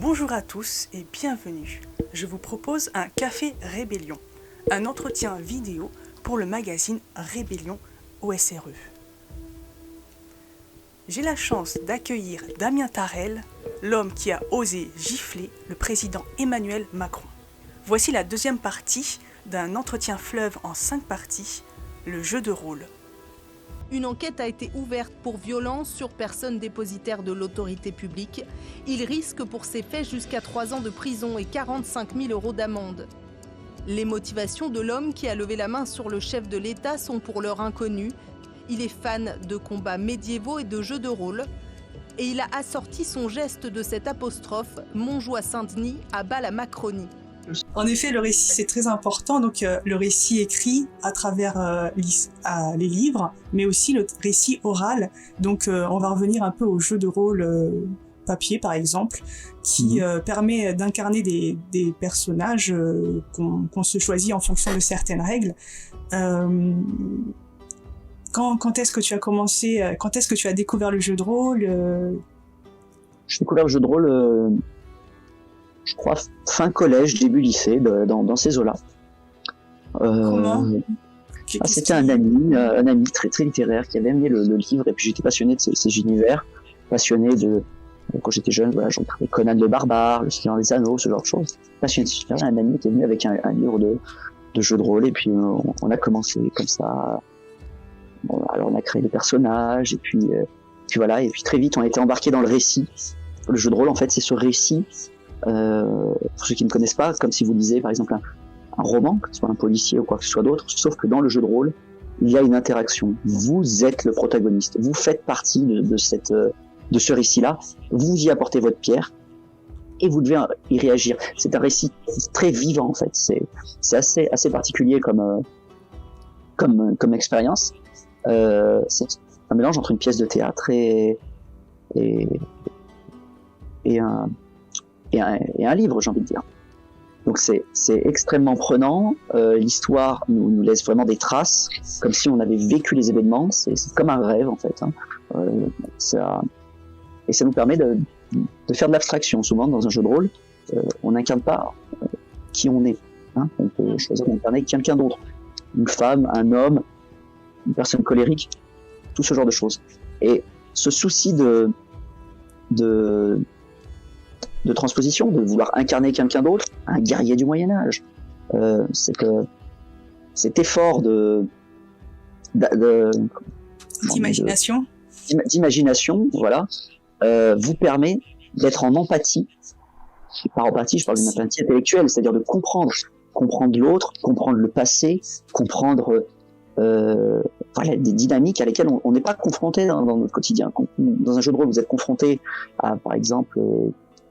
Bonjour à tous et bienvenue. Je vous propose un Café Rébellion, un entretien vidéo pour le magazine Rébellion au SRE. J'ai la chance d'accueillir Damien Tarel, l'homme qui a osé gifler le président Emmanuel Macron. Voici la deuxième partie d'un entretien fleuve en 5 parties, le jeu de rôle. Une enquête a été ouverte pour violence sur personne dépositaire de l'autorité publique. Il risque pour ces faits jusqu'à 3 ans de prison et 45 000 € d'amende. Les motivations de l'homme qui a levé la main sur le chef de l'État sont pour l'heure inconnues. Il est fan de combats médiévaux et de jeux de rôle. Et il a assorti son geste de cette apostrophe « Montjoie-Saint-Denis abat la Macronie ». En effet, le récit, c'est très important. Donc, le récit écrit à travers les livres, mais aussi le récit oral. Donc, on va revenir un peu au jeu de rôle papier, par exemple, qui permet d'incarner des personnages qu'on se choisit en fonction de certaines règles. Quand est-ce que tu as commencé, quand est-ce que tu as découvert le jeu de rôle J'ai découvert le jeu de rôle, je crois, fin collège, début lycée, dans ces eaux-là. Comment C'était un ami très, très littéraire qui avait amené le livre, et puis j'étais passionné de ces univers, passionné de... Quand j'étais jeune, voilà, j'ai regardé Conan le Barbare, Le Seigneur des Anneaux, ce genre de choses. Passionné de ces univers, un ami était venu avec un livre de jeu de rôle, et puis on a commencé comme ça. Bon, alors on a créé des personnages, et puis voilà, et puis très vite on a été embarqué dans le récit. Le jeu de rôle, en fait, c'est ce récit. Pour ceux qui ne connaissent pas, comme si vous lisez par exemple un roman, que ce soit un policier ou quoi que ce soit d'autre, sauf que dans le jeu de rôle, il y a une interaction. Vous êtes le protagoniste, vous faites partie de ce récit-là, vous y apportez votre pierre et vous devez y réagir. C'est un récit très vivant, en fait. C'est assez particulier comme expérience. C'est un mélange entre une pièce de théâtre et un livre, j'ai envie de dire. Donc c'est extrêmement prenant. L'histoire nous laisse vraiment des traces, comme si on avait vécu les événements. C'est comme un rêve, en fait. Et ça nous permet de faire de l'abstraction. Souvent, dans un jeu de rôle, on n'incarne pas qui on est. On peut choisir d'incarner quelqu'un d'autre. Une femme, un homme, une personne colérique, tout ce genre de choses. Et ce souci de transposition, de vouloir incarner quelqu'un d'autre, un guerrier du Moyen-Âge. C'est que cet effort d'imagination, voilà, vous permet d'être en empathie. Et par empathie, je parle d'une empathie intellectuelle, c'est-à-dire de comprendre l'autre, comprendre le passé, comprendre voilà, des dynamiques à lesquelles on n'est pas confronté dans notre quotidien. Dans un jeu de rôle, vous êtes confronté à, par exemple,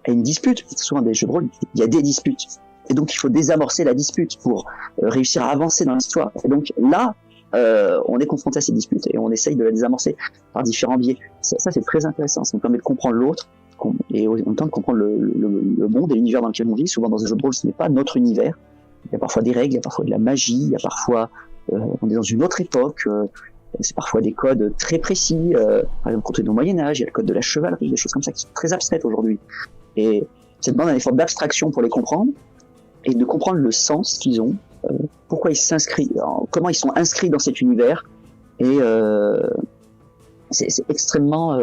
à une dispute. Souvent, des jeux de rôle, il y a des disputes. Et donc, il faut désamorcer la dispute pour réussir à avancer dans l'histoire. Et donc, là, on est confronté à ces disputes et on essaye de la désamorcer par différents biais. Ça c'est très intéressant. Ça nous permet de comprendre l'autre et en même temps de comprendre le monde et l'univers dans lequel on vit. Souvent, dans un jeu de rôle, ce n'est pas notre univers. Il y a parfois des règles, il y a parfois de la magie, il y a parfois... on est dans une autre époque, c'est parfois des codes très précis, par exemple, quand on est au Moyen-Âge, il y a le code de la chevalerie, des choses comme ça qui sont très abstraites aujourd'hui. Et ça demande un effort d'abstraction pour les comprendre, et de comprendre le sens qu'ils ont, pourquoi ils s'inscrivent, comment ils sont inscrits dans cet univers, et c'est extrêmement...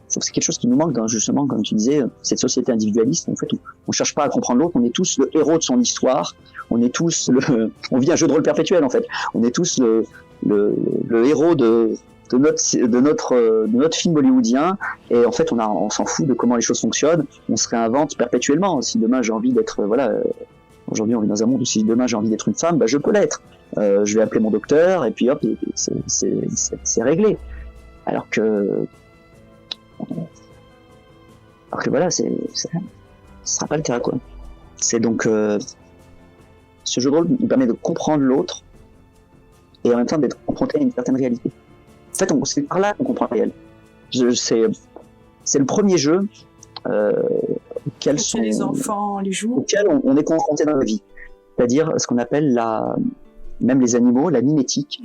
c'est quelque chose qui nous manque, justement, comme tu disais, cette société individualiste. En fait, on cherche pas à comprendre l'autre, on est tous le héros de son histoire, on est tous on vit un jeu de rôle perpétuel, en fait. On est tous le héros de notre film hollywoodien, et en fait, on s'en fout de comment les choses fonctionnent, on se réinvente perpétuellement. Si demain j'ai envie d'être, aujourd'hui on vit dans un monde où si demain j'ai envie d'être une femme, je peux l'être. Je vais appeler mon docteur, et puis hop, c'est réglé. Alors que voilà, ce sera pas le cas, quoi. C'est donc ce jeu de rôle nous permet de comprendre l'autre et en même temps d'être confronté à une certaine réalité. En fait, c'est par là qu'on comprend le réel. C'est le premier jeu auquel les enfants les jouent, auquel on est confronté dans la vie. C'est-à-dire ce qu'on appelle même les animaux, la mimétique.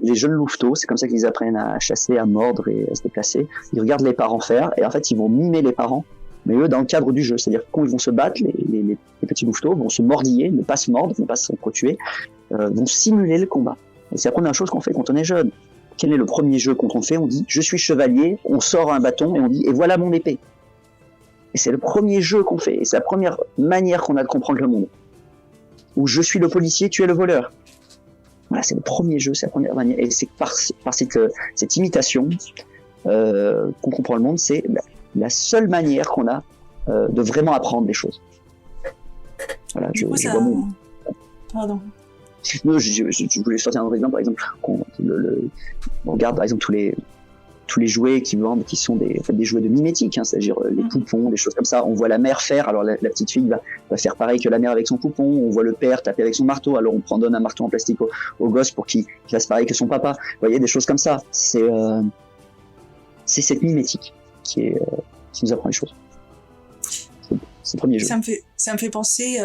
Les jeunes louveteaux, c'est comme ça qu'ils apprennent à chasser, à mordre et à se déplacer. Ils regardent les parents faire, et en fait, ils vont mimer les parents mais eux dans le cadre du jeu, c'est-à-dire quand ils vont se battre, les petits louveteaux vont se mordiller, ne pas se mordre, ne pas s'entretuer, vont simuler le combat. Et c'est la première chose qu'on fait quand on est jeune. Quel est le premier jeu qu'on fait? On dit je suis chevalier, on sort un bâton et on dit et voilà mon épée. Et c'est le premier jeu qu'on fait, et c'est la première manière qu'on a de comprendre le monde. Ou je suis le policier, tu es le voleur. Voilà, c'est le premier jeu, c'est la première manière. Et c'est par cette imitation qu'on comprend le monde, c'est la seule manière qu'on a de vraiment apprendre des choses. Voilà, Du coup, ça... Pardon. Non, je voulais sortir un exemple, par exemple, on regarde par exemple tous les jouets qui vendent, qui sont des jouets de mimétique, hein, c'est-à-dire les poupons, des choses comme ça. On voit la mère faire, alors la petite fille va faire pareil que la mère avec son poupon. On voit le père taper avec son marteau, alors on donne un marteau en plastique au gosse pour qu'il fasse pareil que son papa. Vous voyez, des choses comme ça. C'est cette mimétique qui nous apprend les choses. C'est le premier jeu. Ça me fait penser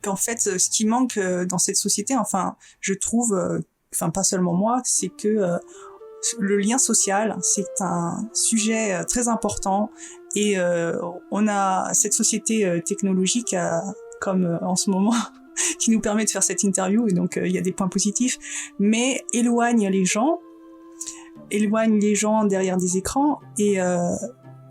qu'en fait, ce qui manque dans cette société, enfin, je trouve, enfin pas seulement moi, c'est que le lien social, c'est un sujet très important et on a cette société technologique comme en ce moment qui nous permet de faire cette interview et donc il y a des points positifs, mais éloigne les gens derrière des écrans et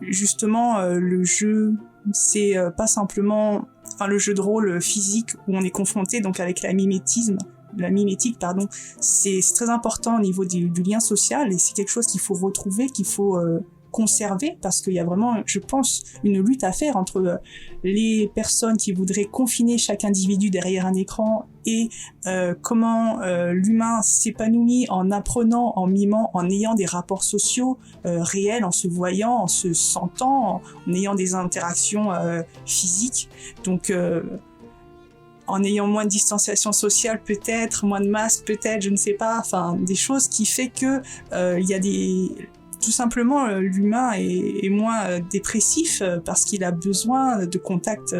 justement le jeu, c'est pas simplement, enfin le jeu de rôle physique où on est confronté donc avec la mimétique, pardon, c'est très important au niveau du lien social et c'est quelque chose qu'il faut retrouver, qu'il faut conserver parce qu'il y a vraiment, je pense, une lutte à faire entre les personnes qui voudraient confiner chaque individu derrière un écran et comment l'humain s'épanouit en apprenant, en mimant, en ayant des rapports sociaux réels, en se voyant, en se sentant, en ayant des interactions physiques. Donc en ayant moins de distanciation sociale peut-être, moins de masques peut-être, je ne sais pas, enfin des choses qui fait que il y a tout simplement l'humain est moins dépressif parce qu'il a besoin de contacts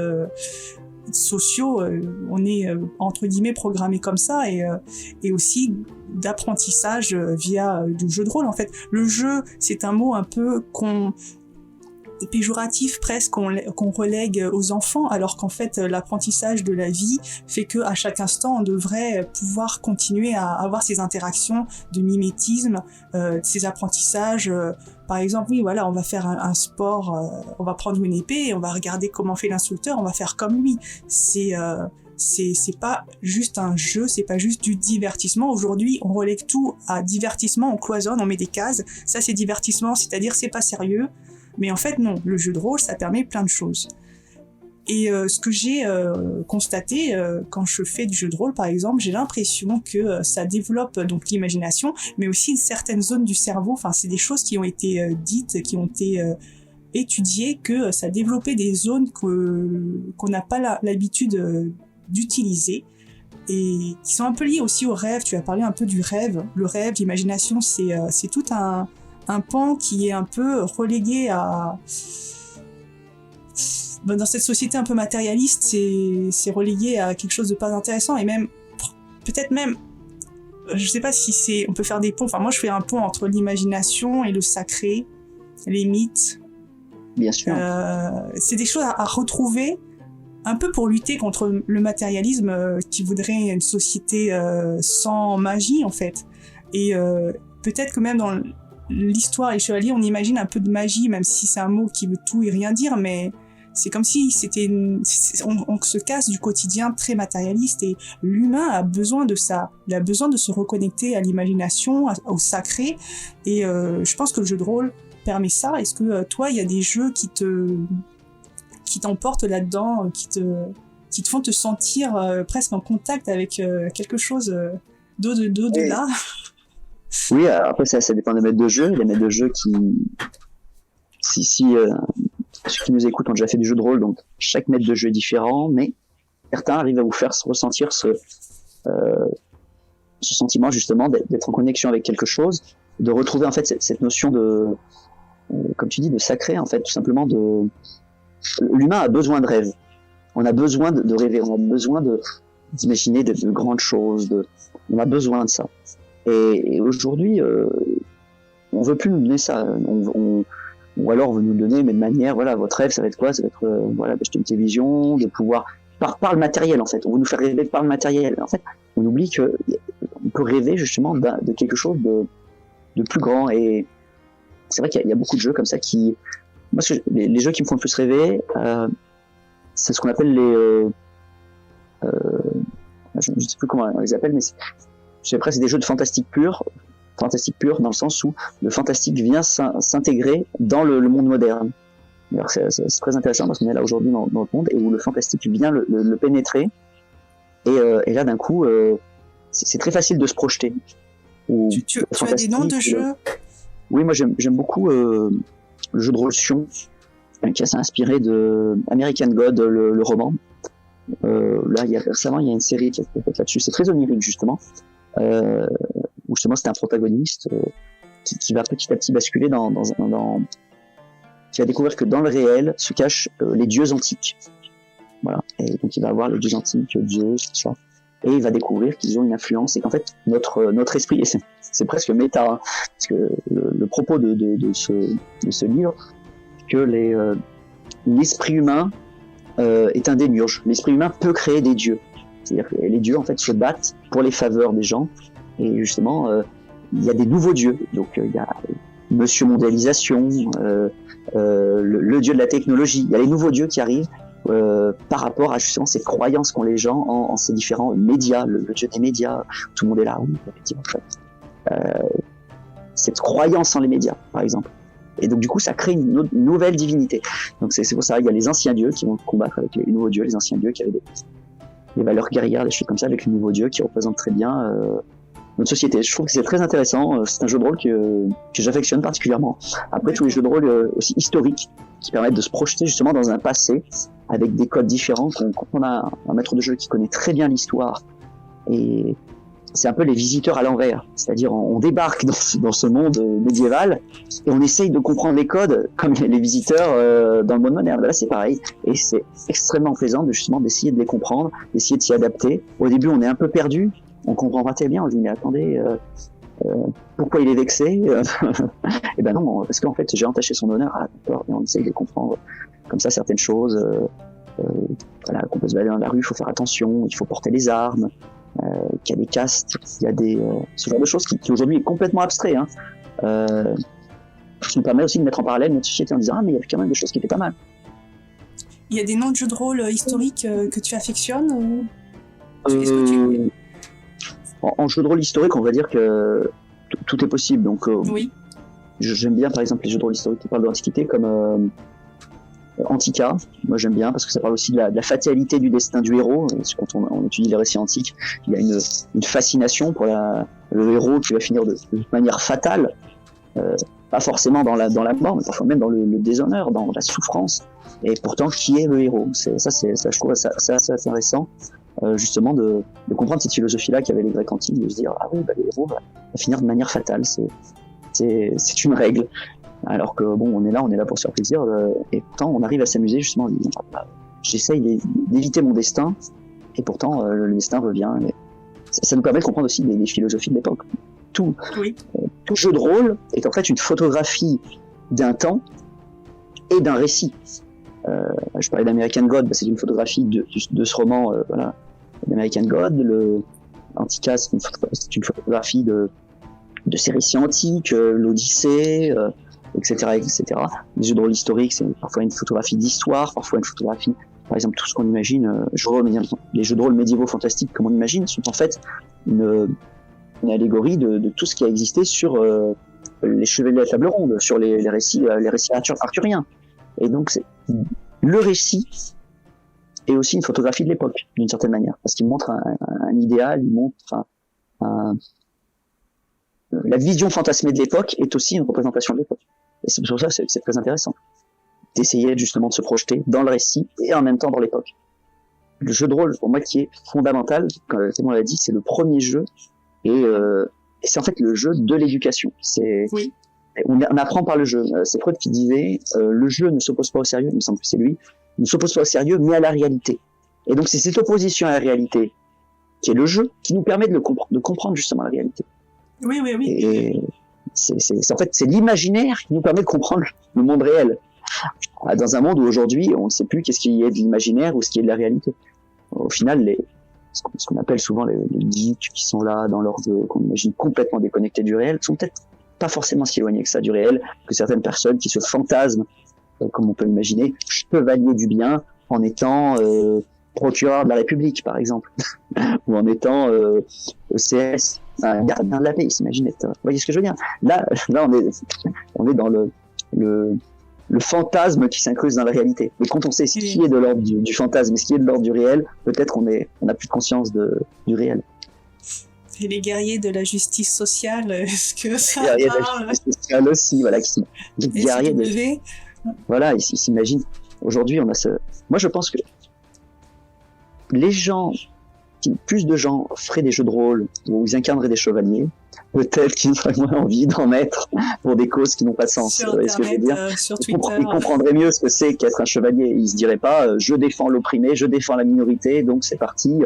sociaux, on est entre guillemets programmé comme ça et aussi d'apprentissage via du jeu de rôle en fait. Le jeu, c'est un mot un peu péjoratif presque qu'on relègue aux enfants alors qu'en fait l'apprentissage de la vie fait que à chaque instant on devrait pouvoir continuer à avoir ces interactions de mimétisme, ces apprentissages, par exemple oui voilà on va faire un sport, on va prendre une épée et on va regarder comment fait l'instructeur, on va faire comme lui, c'est pas juste un jeu, c'est pas juste du divertissement. Aujourd'hui, on relègue tout à divertissement, on cloisonne, on met des cases. Ça, c'est divertissement, c'est-à-dire c'est pas sérieux. Mais en fait, non. Le jeu de rôle, ça permet plein de choses. Et ce que j'ai constaté quand je fais du jeu de rôle, par exemple, j'ai l'impression que ça développe donc l'imagination, mais aussi une certaine zone du cerveau. Enfin, c'est des choses qui ont été dites, qui ont été étudiées, que ça développait des zones qu'on n'a pas l'habitude d'utiliser et qui sont un peu liées aussi au rêve. Tu as parlé un peu du rêve. Le rêve, l'imagination, c'est tout un pan qui est un peu relégué à... Dans cette société un peu matérialiste, c'est relégué à quelque chose de pas intéressant et même, peut-être même, je sais pas si on peut faire des ponts, enfin moi je fais un pont entre l'imagination et le sacré, les mythes. Bien sûr. C'est des choses à retrouver un peu pour lutter contre le matérialisme qui voudrait une société sans magie en fait. Et peut-être que même dans l'histoire et les chevaliers, on imagine un peu de magie, même si c'est un mot qui veut tout et rien dire, mais c'est comme si on se casse du quotidien très matérialiste et l'humain a besoin de ça. Il a besoin de se reconnecter à l'imagination, au sacré. Et je pense que le jeu de rôle permet ça. Est-ce que toi, il y a des jeux qui t'emportent là-dedans, qui te font te sentir presque en contact avec quelque chose d'au-delà? Oui, après ça dépend des maîtres de jeu. Les maîtres de jeu ceux qui nous écoutent ont déjà fait du jeu de rôle, donc chaque maître de jeu est différent, mais certains arrivent à vous faire ressentir ce sentiment justement d'être en connexion avec quelque chose, de retrouver en fait cette notion de, comme tu dis, de sacré en fait, tout simplement de. L'humain a besoin de rêve. On a besoin de rêver, on a besoin d'imaginer de grandes choses, on a besoin de ça. Et aujourd'hui, on veut plus nous donner ça. ou alors vous nous le donnez, mais de manière, voilà, votre rêve, ça va être quoi? Ça va être, voilà, d'acheter une télévision, de pouvoir, par le matériel, en fait. On veut nous faire rêver par le matériel. En fait, on oublie que on peut rêver, justement, de quelque chose de plus grand. Et c'est vrai qu'il y a beaucoup de jeux comme ça qui, moi, les jeux qui me font le plus rêver, c'est ce qu'on appelle je ne sais plus comment on les appelle, mais c'est presque des jeux de fantastique pur dans le sens où le fantastique vient s'intégrer dans le monde moderne. Alors c'est très intéressant parce qu'on est là aujourd'hui dans notre monde et où le fantastique vient le pénétrer et là d'un coup c'est très facile de se projeter. Tu as des noms de jeux? Oui, moi j'aime beaucoup le jeu de rôle Sion qui s'est inspiré de American God, le roman. Là récemment il y a une série qui a été faite là-dessus, c'est très onirique justement, où justement c'est un protagoniste qui va petit à petit basculer qui va découvrir que dans le réel se cachent les dieux antiques. Voilà. Et donc il va voir les dieux antiques, Zeus, tout ça. Et il va découvrir qu'ils ont une influence et qu'en fait notre esprit, et c'est presque méta, hein, parce que le propos de ce livre, que l'esprit humain est un démiurge. L'esprit humain peut créer des dieux. C'est-à-dire que les dieux en fait se battent pour les faveurs des gens. Et justement, il y a des nouveaux dieux. Donc il y a Monsieur Mondialisation, le dieu de la technologie. Il y a les nouveaux dieux qui arrivent par rapport à justement ces croyances qu'ont les gens en ces différents médias. Le dieu des médias, tout le monde est là. Oui, effectivement. Cette croyance en les médias, par exemple. Et donc du coup, ça crée une nouvelle divinité. Donc c'est pour ça, il y a les anciens dieux qui vont combattre avec les nouveaux dieux, les anciens dieux qui avaient des valeurs guerrières, des choses comme ça, avec les nouveaux dieux qui représentent très bien notre société. Je trouve que c'est très intéressant. C'est un jeu de rôle que j'affectionne particulièrement. Après, tous les jeux de rôle aussi historiques qui permettent de se projeter justement dans un passé avec des codes différents. Quand on a un maître de jeu qui connaît très bien l'histoire, et c'est un peu les visiteurs à l'envers. C'est-à-dire, on débarque dans ce monde médiéval et on essaye de comprendre les codes comme les visiteurs dans le monde moderne. Là, c'est pareil. Et c'est extrêmement plaisant justement d'essayer de les comprendre, d'essayer de s'y adapter. Au début, on est un peu perdu. On comprend pas très bien, on se dit mais attendez, pourquoi il est vexé? Et ben non, parce qu'en fait j'ai entaché son honneur, et on essaye de comprendre comme ça certaines choses, voilà, qu'on peut se balader dans la rue, il faut faire attention, il faut porter les armes, qu'il y a des castes, il y a ce genre de choses qui aujourd'hui est complètement abstrait, hein. Ça nous permet aussi de mettre en parallèle notre société en disant ah mais il y avait quand même des choses qui étaient pas mal. Il y a des noms de jeux de rôle historiques que tu affectionnes En jeu de rôle historique, on va dire que tout est possible. Donc, oui. J'aime bien, par exemple, les jeux de rôle historiques qui parlent de l'Antiquité, comme Antica. Moi, j'aime bien parce que ça parle aussi de la fatalité du destin du héros. Quand on étudie les récits antiques, il y a une fascination pour le héros qui va finir de manière fatale, pas forcément dans la mort, mais parfois même dans le déshonneur, dans la souffrance. Et pourtant, qui est le héros? Ça, je trouve ça assez intéressant. Justement de comprendre cette philosophie-là qu'avaient les Grecs antiques, de se dire ah oui, le héros va finir de manière fatale, c'est une règle. Alors que bon, on est là pour se faire plaisir, et pourtant on arrive à s'amuser justement en disant j'essaye d'éviter mon destin, et pourtant le destin revient. Ça nous permet de comprendre aussi des philosophies de l'époque. Tout jeu de rôle est en fait une photographie d'un temps et d'un récit. Je parlais d'American God, c'est une photographie de ce roman, voilà, d'American God. Antica, c'est une photographie de ces récits antiques, l'Odyssée, etc. Les jeux de rôle historiques, c'est parfois une photographie d'histoire, parfois une photographie, par exemple, tout ce qu'on imagine, les jeux de rôle médiévaux fantastiques, comme on imagine, sont en fait une allégorie de tout ce qui a existé sur les chevaliers de la table ronde, sur les récits arthuriens. Et donc, le récit est aussi une photographie de l'époque, d'une certaine manière, parce qu'il montre un idéal, il montre la vision fantasmée de l'époque est aussi une représentation de l'époque. Et c'est pour ça que c'est très intéressant d'essayer justement de se projeter dans le récit et en même temps dans l'époque. Le jeu de rôle, pour moi, qui est fondamental, comme on l'a dit, c'est le premier jeu, et c'est en fait le jeu de l'éducation. Oui. On apprend par le jeu. C'est Freud qui disait le jeu ne s'oppose pas au sérieux, il me semble que c'est lui, ne s'oppose pas au sérieux mais à la réalité. Et donc c'est cette opposition à la réalité qui est le jeu qui nous permet de comprendre justement la réalité. Oui. Et En fait, c'est l'imaginaire qui nous permet de comprendre le monde réel. Dans un monde où aujourd'hui, on ne sait plus qu'est-ce qui est de l'imaginaire ou ce qui est de la réalité. Au final, ce qu'on appelle souvent les geeks qui sont là dans l'ordre qu'on imagine complètement déconnectés du réel, sont peut-être pas forcément si éloignés que ça du réel, que certaines personnes qui se fantasment, comme on peut l'imaginer, chevalier du bien en étant procureur de la République, par exemple, ou en étant ECS, un gardien de la paix, ils s'imaginent être... Vous voyez ce que je veux dire? Là, on est dans le fantasme qui s'incruse dans la réalité. Mais quand on sait ce qui est de l'ordre du fantasme et ce qui est de l'ordre du réel, peut-être on a plus de conscience du réel. Et les guerriers de la justice sociale, est-ce que ça parle? Les guerriers de la justice sociale aussi, voilà. Les guerriers de... Voilà, ils s'imaginent. Aujourd'hui, on a ce... Moi, je pense que plus de gens feraient des jeux de rôle où ils incarneraient des chevaliers, peut-être qu'ils auraient moins envie d'en mettre pour des causes qui n'ont pas de sens. Sur Internet, ce que je veux dire sur Twitter. Ils comprendraient mieux ce que c'est qu'être un chevalier. Ils se diraient pas je défends l'opprimé, je défends la minorité, donc c'est parti,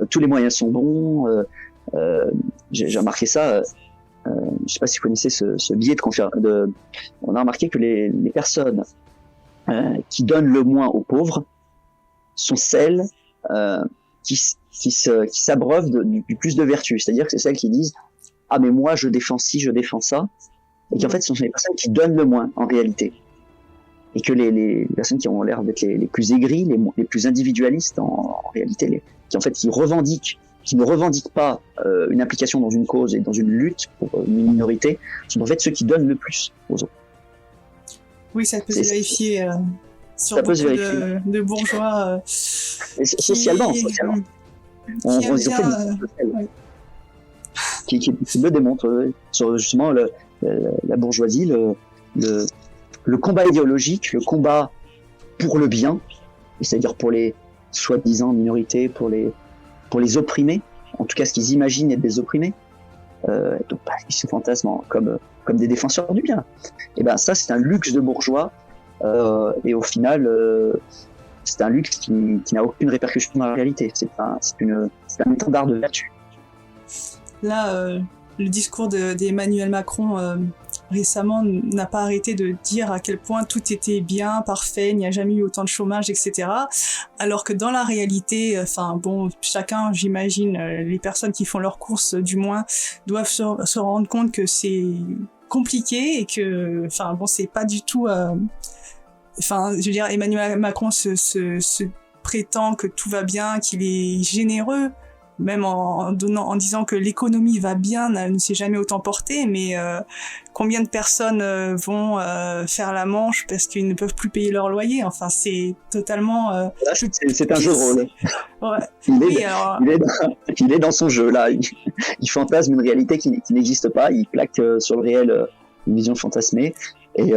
tous les moyens sont bons. J'ai remarqué ça. Je sais pas si vous connaissez ce biais de on a remarqué que les personnes qui donnent le moins aux pauvres sont celles qui s'abreuvent du plus de vertu, c'est-à-dire que c'est celles qui disent ah mais moi je défends ci, je défends ça, et qu'en fait ce sont les personnes qui donnent le moins en réalité, et que les personnes qui ont l'air d'être les plus aigries, les plus individualistes en réalité, qui ne revendiquent pas une implication dans une cause et dans une lutte pour une minorité, sont en fait ceux qui donnent le plus aux autres. Oui, ça peut se vérifier sur beaucoup de bourgeois. Socialement. On qui le démontre sur justement la bourgeoisie, le combat idéologique, le combat pour le bien, c'est-à-dire pour les soi-disant minorités, pour les opprimés, en tout cas ce qu'ils imaginent être des opprimés, donc ils se fantasment comme des défenseurs du bien. Et ben ça c'est un luxe de bourgeois, et au final c'est un luxe qui n'a aucune répercussion dans la réalité. C'est un étendard de vertu. Là, le discours d'Emmanuel Macron récemment n'a pas arrêté de dire à quel point tout était bien, parfait, il n'y a jamais eu autant de chômage, etc. Alors que dans la réalité, chacun, j'imagine, les personnes qui font leurs courses, du moins, doivent se rendre compte que c'est compliqué et que, c'est pas du tout... je veux dire, Emmanuel Macron se prétend que tout va bien, qu'il est généreux, même en disant que l'économie va bien, ne s'est jamais autant portée, mais combien de personnes vont faire la manche parce qu'ils ne peuvent plus payer leur loyer? Enfin, c'est totalement... c'est un jeu de rôle. Ouais. Il est dans son jeu, là. Il fantasme une réalité qui n'existe pas, il plaque sur le réel une vision fantasmée, et...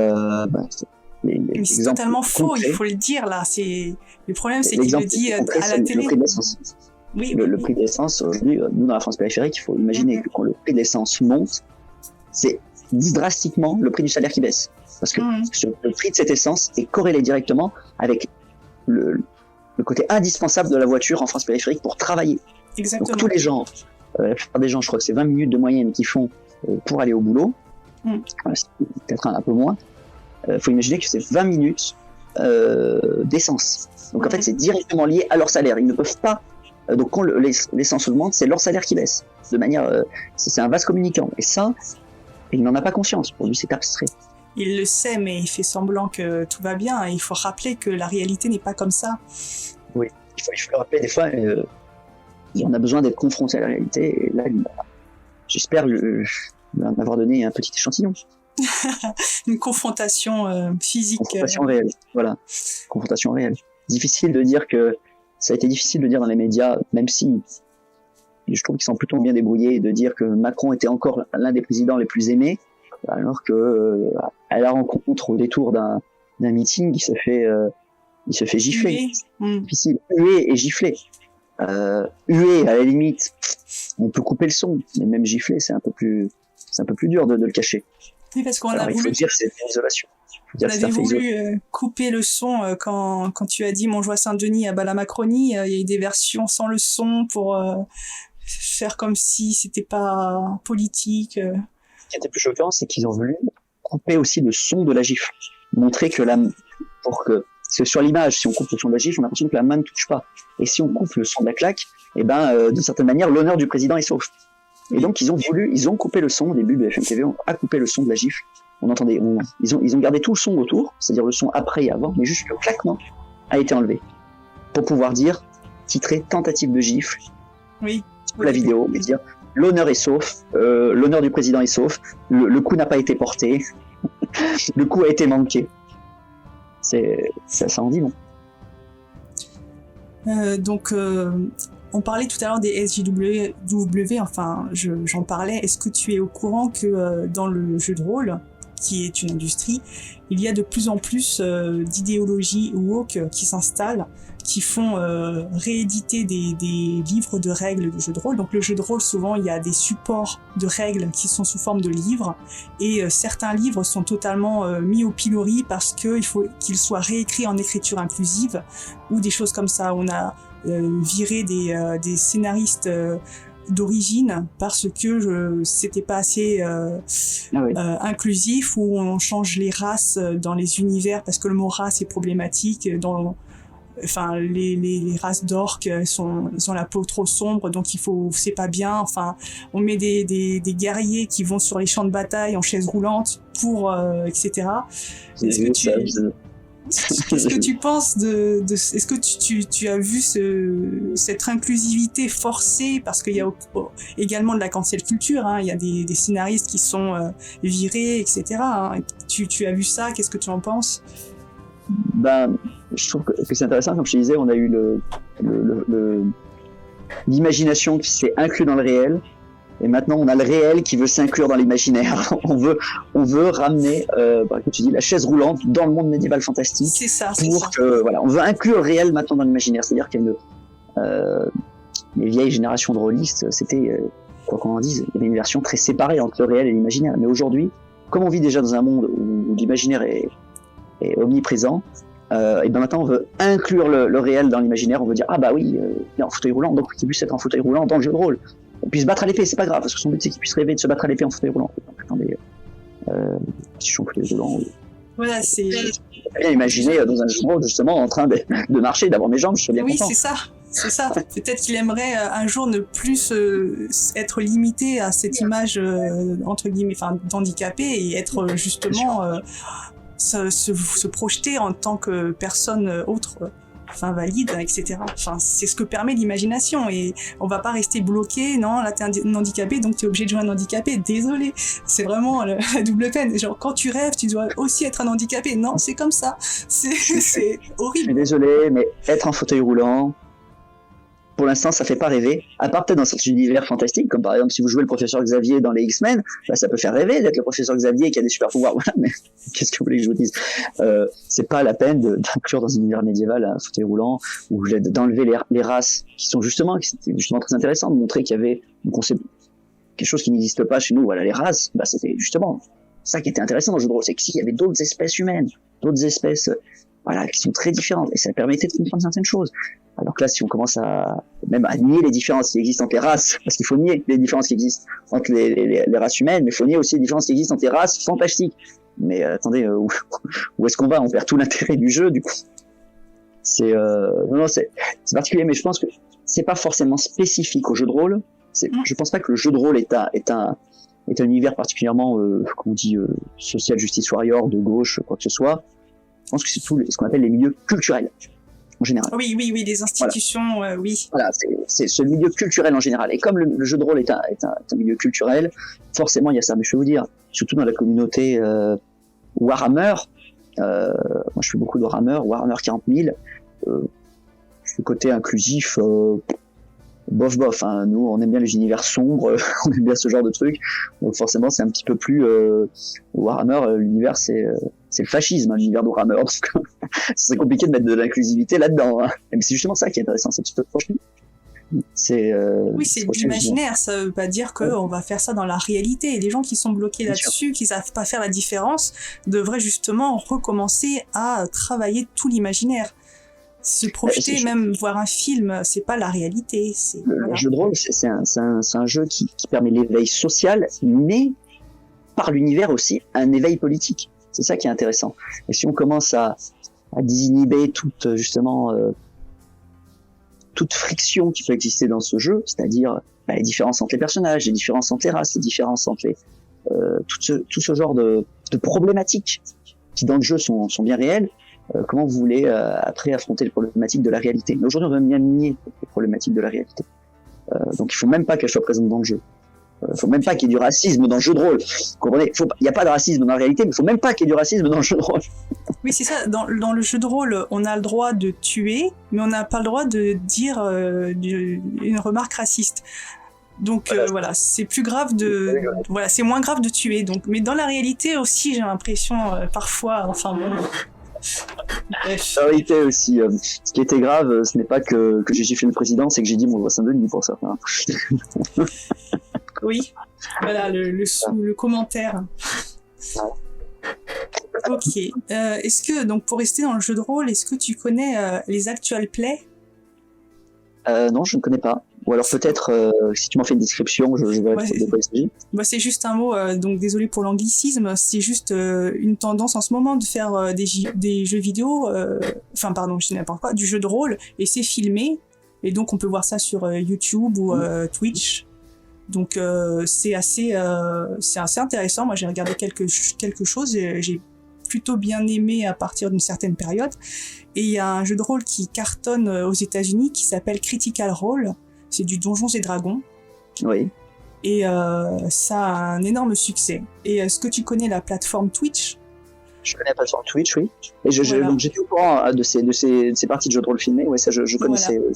mais c'est totalement faux, il faut le dire là. Le problème, c'est qu'il le dit à la télé. Le prix de l'essence. Oui, le prix de l'essence, aujourd'hui, nous dans la France périphérique, il faut imaginer que quand le prix de l'essence monte, c'est drastiquement le prix du salaire qui baisse. Parce que le prix de cette essence est corrélé directement avec le côté indispensable de la voiture en France périphérique pour travailler. Exactement. Donc tous les gens, la plupart des gens, je crois que c'est 20 minutes de moyenne qu'ils font pour aller au boulot, peut-être un peu moins. Faut imaginer que c'est 20 minutes d'essence. Donc en fait, c'est directement lié à leur salaire. Ils ne peuvent pas. Donc quand l'essence augmente, c'est leur salaire qui baisse. De manière, c'est un vase communicant. Et ça, il n'en a pas conscience. Pour lui, c'est abstrait. Il le sait, mais il fait semblant que tout va bien. Et il faut rappeler que la réalité n'est pas comme ça. Oui, il faut le rappeler. Des fois, on a besoin d'être confronté à la réalité. Et là, j'espère lui en avoir donné un petit échantillon. Une confrontation physique. Confrontation réelle, voilà. Confrontation réelle. Difficile de dire que... Ça a été difficile de dire dans les médias, même si je trouve qu'ils sont plutôt bien débrouillés, de dire que Macron était encore l'un des présidents les plus aimés, alors que à la rencontre, au détour d'un meeting, il se fait gifler. Difficile. Huer et gifler. Huer, à la limite, on peut couper le son, mais même gifler, c'est un peu plus dur de le cacher. Oui, parce qu'on il faut dire que c'est une isolation. On avait voulu couper le son quand tu as dit Montjoie-Saint-Denis à la Macronie. Il y a eu des versions sans le son pour faire comme si c'était pas politique. qui était plus choquant, c'est qu'ils ont voulu couper aussi le son de la gifle. Montrer que parce que sur l'image, si on coupe le son de la gifle, on a l'impression que la main ne touche pas. Et si on coupe le son de la claque, d'une certaine manière, l'honneur du président est sauf. Et donc, ils ont coupé le son au début de BFM TV, on a coupé le son de la gifle. Ils ont gardé tout le son autour, c'est-à-dire le son après et avant, mais juste le claquement a été enlevé. Pour pouvoir titrer tentative de gifle. Oui. La vidéo, et dire l'honneur est sauf, l'honneur du président est sauf, le coup n'a pas été porté, le coup a été manqué. Ça en dit long. On parlait tout à l'heure des SJW, enfin j'en parlais. Est-ce que tu es au courant que dans le jeu de rôle, qui est une industrie, il y a de plus en plus d'idéologies woke qui s'installent, qui font rééditer des livres de règles de jeu de rôle. Donc le jeu de rôle, souvent, il y a des supports de règles qui sont sous forme de livres, et certains livres sont totalement mis au pilori parce qu'il faut qu'ils soient réécrits en écriture inclusive, ou des choses comme ça. On a viré des scénaristes d'origine parce que c'était pas assez inclusif, où on change les races dans les univers parce que le mot race est problématique. Les races d'orques ils ont la peau trop sombre, donc c'est pas bien. Enfin, on met des guerriers qui vont sur les champs de bataille en chaise roulante pour etc. Qu'est-ce que tu penses est-ce que tu as vu cette inclusivité forcée, parce qu'il y a également de la cancel culture, hein, il y a des scénaristes qui sont virés, etc. Hein. Tu as vu ça, qu'est-ce que tu en penses? Je trouve que c'est intéressant, comme je te disais, on a eu l'imagination qui s'est inclue dans le réel, et maintenant on a le réel qui veut s'inclure dans l'imaginaire. on veut ramener, comme tu dis, la chaise roulante dans le monde médiéval fantastique. C'est ça. On veut inclure le réel maintenant dans l'imaginaire. C'est-à-dire qu'il y a les vieilles générations de rôlistes, c'était, quoi qu'on en dise, il y avait une version très séparée entre le réel et l'imaginaire. Mais aujourd'hui, comme on vit déjà dans un monde où l'imaginaire est omniprésent, et maintenant on veut inclure le réel dans l'imaginaire. On veut dire il est en fauteuil roulant, donc il puisse être en fauteuil roulant dans le jeu de rôle. Il puisse se battre à l'épée, c'est pas grave, parce que son but c'est qu'il puisse rêver de se battre à l'épée en fauteuil roulant. Donc, attendez, si je suis en fauteuil roulant, voilà, c'est bien imaginer dans un jeu de rôle justement en train de marcher, d'avoir mes jambes, je suis bien content. Oui, c'est ça. Peut-être qu'il aimerait un jour ne plus être limité à cette image entre guillemets, d'handicapé, et être justement se projeter en tant que personne autre, valide, etc. C'est ce que permet l'imagination, et on va pas rester bloqué. Non, là t'es un handicapé, donc t'es obligé de jouer un handicapé. Désolé, c'est vraiment la double peine. Genre, quand tu rêves, tu dois aussi être un handicapé. Non, c'est comme ça. C'est horrible. Je suis désolé, mais être en fauteuil roulant, pour l'instant, ça fait pas rêver, à part peut-être dans certains univers fantastiques, comme par exemple si vous jouez le professeur Xavier dans les X-Men, ça peut faire rêver d'être le professeur Xavier qui a des super pouvoirs, voilà, mais qu'est-ce que vous voulez que je vous dise? C'est pas la peine d'inclure dans un univers médiéval un fauteuil roulant, ou d'enlever les races qui sont justement très intéressantes, de montrer qu'il y avait quelque chose qui n'existe pas chez nous. Voilà, les races, c'était justement ça qui était intéressant dans le jeu de rôle, c'est que s'il y avait d'autres espèces humaines, d'autres espèces, qui sont très différentes, et ça permettait de comprendre certaines choses. Alors que là, si on commence à nier les différences qui existent entre les races, parce qu'il faut nier les différences qui existent entre les races humaines, mais il faut nier aussi les différences qui existent entre les races fantastiques. Mais attendez, où est-ce qu'on va? On perd tout l'intérêt du jeu, du coup. C'est particulier, mais je pense que c'est pas forcément spécifique au jeu de rôle. Je pense pas que le jeu de rôle est un univers particulièrement, social justice warrior, de gauche, quoi que ce soit. Je pense que c'est tout ce qu'on appelle les milieux culturels. En général. Oui, les institutions, voilà. Oui. Voilà, c'est ce milieu culturel en général. Et comme le jeu de rôle est un milieu culturel, forcément il y a ça. Mais je vais vous dire, surtout dans la communauté Warhammer, moi je fais beaucoup de Warhammer 40 000, ce côté inclusif, bof, hein. Nous on aime bien les univers sombres, on aime bien ce genre de trucs, donc forcément c'est un petit peu plus Warhammer, l'univers c'est le fascisme, hein, l'univers de Warhammer, donc c'est compliqué de mettre de l'inclusivité là-dedans, hein. Mais c'est justement ça qui est intéressant, c'est un petit peu proche. Oui, c'est de l'imaginaire, ça veut pas dire qu'on va faire ça dans la réalité. Et les gens qui sont bloqués là-dessus, qui savent pas faire la différence, devraient justement recommencer à travailler tout l'imaginaire. Se projeter, même voir un film, c'est pas la réalité. Le jeu de rôle, c'est un jeu qui permet l'éveil social, mais par l'univers aussi un éveil politique. C'est ça qui est intéressant. Et si on commence à désinhiber toute justement toute friction qui peut exister dans ce jeu, c'est-à-dire les différences entre les personnages, les différences entre les races, les différences entre les tout ce genre de problématiques qui dans le jeu sont bien réelles. Comment vous voulez après affronter les problématiques de la réalité? Mais aujourd'hui, on veut bien nier les problématiques de la réalité. Donc, il faut même pas qu'elles soient présentes dans le jeu. Il faut même pas qu'il y ait du racisme dans le jeu de rôle. Vous comprenez? Il n'y a pas de racisme dans la réalité, mais il faut même pas qu'il y ait du racisme dans le jeu de rôle. Oui, c'est ça. Dans le jeu de rôle, on a le droit de tuer, mais on n'a pas le droit de dire une remarque raciste. Donc voilà, c'est plus grave voilà, c'est moins grave de tuer. Donc, mais dans la réalité aussi, j'ai l'impression parfois, enfin bon. Bref. La réalité aussi, ce qui était grave, ce n'est pas que j'ai giflé le président, c'est que j'ai dit mon Saint-Denis pour ça. Hein. Oui, voilà le commentaire. Ok. Est-ce que donc pour rester dans le jeu de rôle, est-ce que tu connais les actual play? Non, je ne connais pas. Ou alors peut-être, si tu m'en fais une description, je verrai de quoi il s'agit. C'est juste un mot, donc désolé pour l'anglicisme, c'est juste une tendance en ce moment de faire des jeux vidéo, enfin pardon, je dis n'importe quoi, du jeu de rôle, et c'est filmé, et donc on peut voir ça sur YouTube ou Twitch. Donc c'est assez intéressant. Moi j'ai regardé quelque chose, et j'ai plutôt bien aimé à partir d'une certaine période. Et il y a un jeu de rôle qui cartonne aux États-Unis qui s'appelle Critical Role. C'est du Donjons et Dragons. Oui. Et ça a un énorme succès. Et est-ce que tu connais la plateforme Twitch? Je connais la plateforme Twitch, oui. Et donc j'étais au courant de ces parties de jeux de rôle filmés. Ouais, ça je connaissais. Voilà.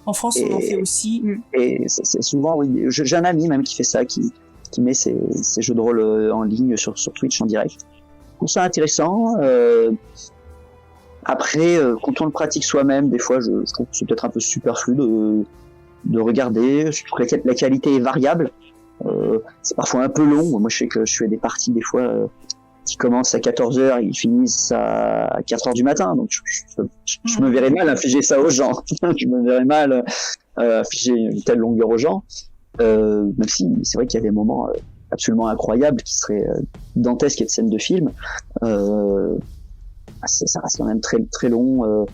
En France, on en fait aussi. Et c'est souvent, oui. J'ai un ami même qui fait ça, qui met ses jeux de rôle en ligne sur Twitch en direct. Je trouve ça intéressant. Après, quand on le pratique soi-même, des fois, je trouve que c'est peut-être un peu superflu de regarder. Je trouve que la qualité est variable. C'est parfois un peu long. Moi, je sais que je fais des parties, des fois, qui commencent à 14h et qui finissent à 4h du matin. Donc, je me verrais mal infliger ça aux gens. Je me verrais mal infliger une telle longueur aux gens. Même si c'est vrai qu'il y a des moments absolument incroyables qui seraient dantesques et de scènes de film. Ça reste quand même très très long.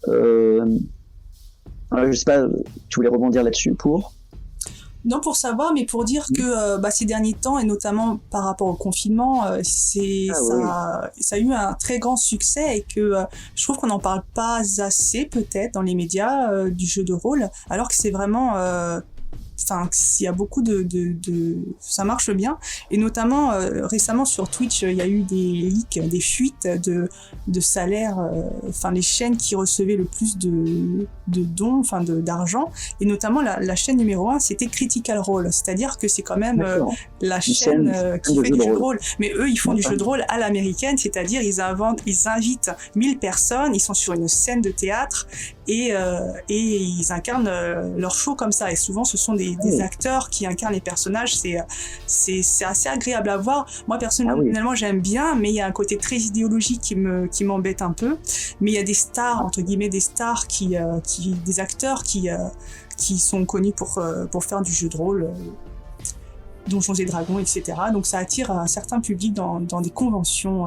Je sais pas, tu voulais rebondir là-dessus pour? Non, pour savoir, mais pour dire que ces derniers temps, et notamment par rapport au confinement, ça a eu un très grand succès, et que je trouve qu'on n'en parle pas assez peut-être dans les médias du jeu de rôle, alors que c'est vraiment... il y a beaucoup ça marche bien, et notamment récemment sur Twitch, il y a eu des leaks, des fuites de salaires, les chaînes qui recevaient le plus de dons, d'argent, et notamment la chaîne numéro 1, c'était Critical Role, c'est-à-dire que c'est quand même la chaîne qui fait du jeu de rôle, mais eux ils font du jeu de rôle à l'américaine, c'est-à-dire ils invitent 1000 personnes, ils sont sur une scène de théâtre, et ils incarnent leur show comme ça, et souvent ce sont des acteurs qui incarnent les personnages. C'est assez agréable à voir. Moi personnellement j'aime bien, mais il y a un côté très idéologique qui m'embête un peu, mais il y a des stars, entre guillemets des stars des acteurs qui sont connus pour faire du jeu de rôle, Donjons et Dragons, etc. Donc ça attire un certain public dans des conventions,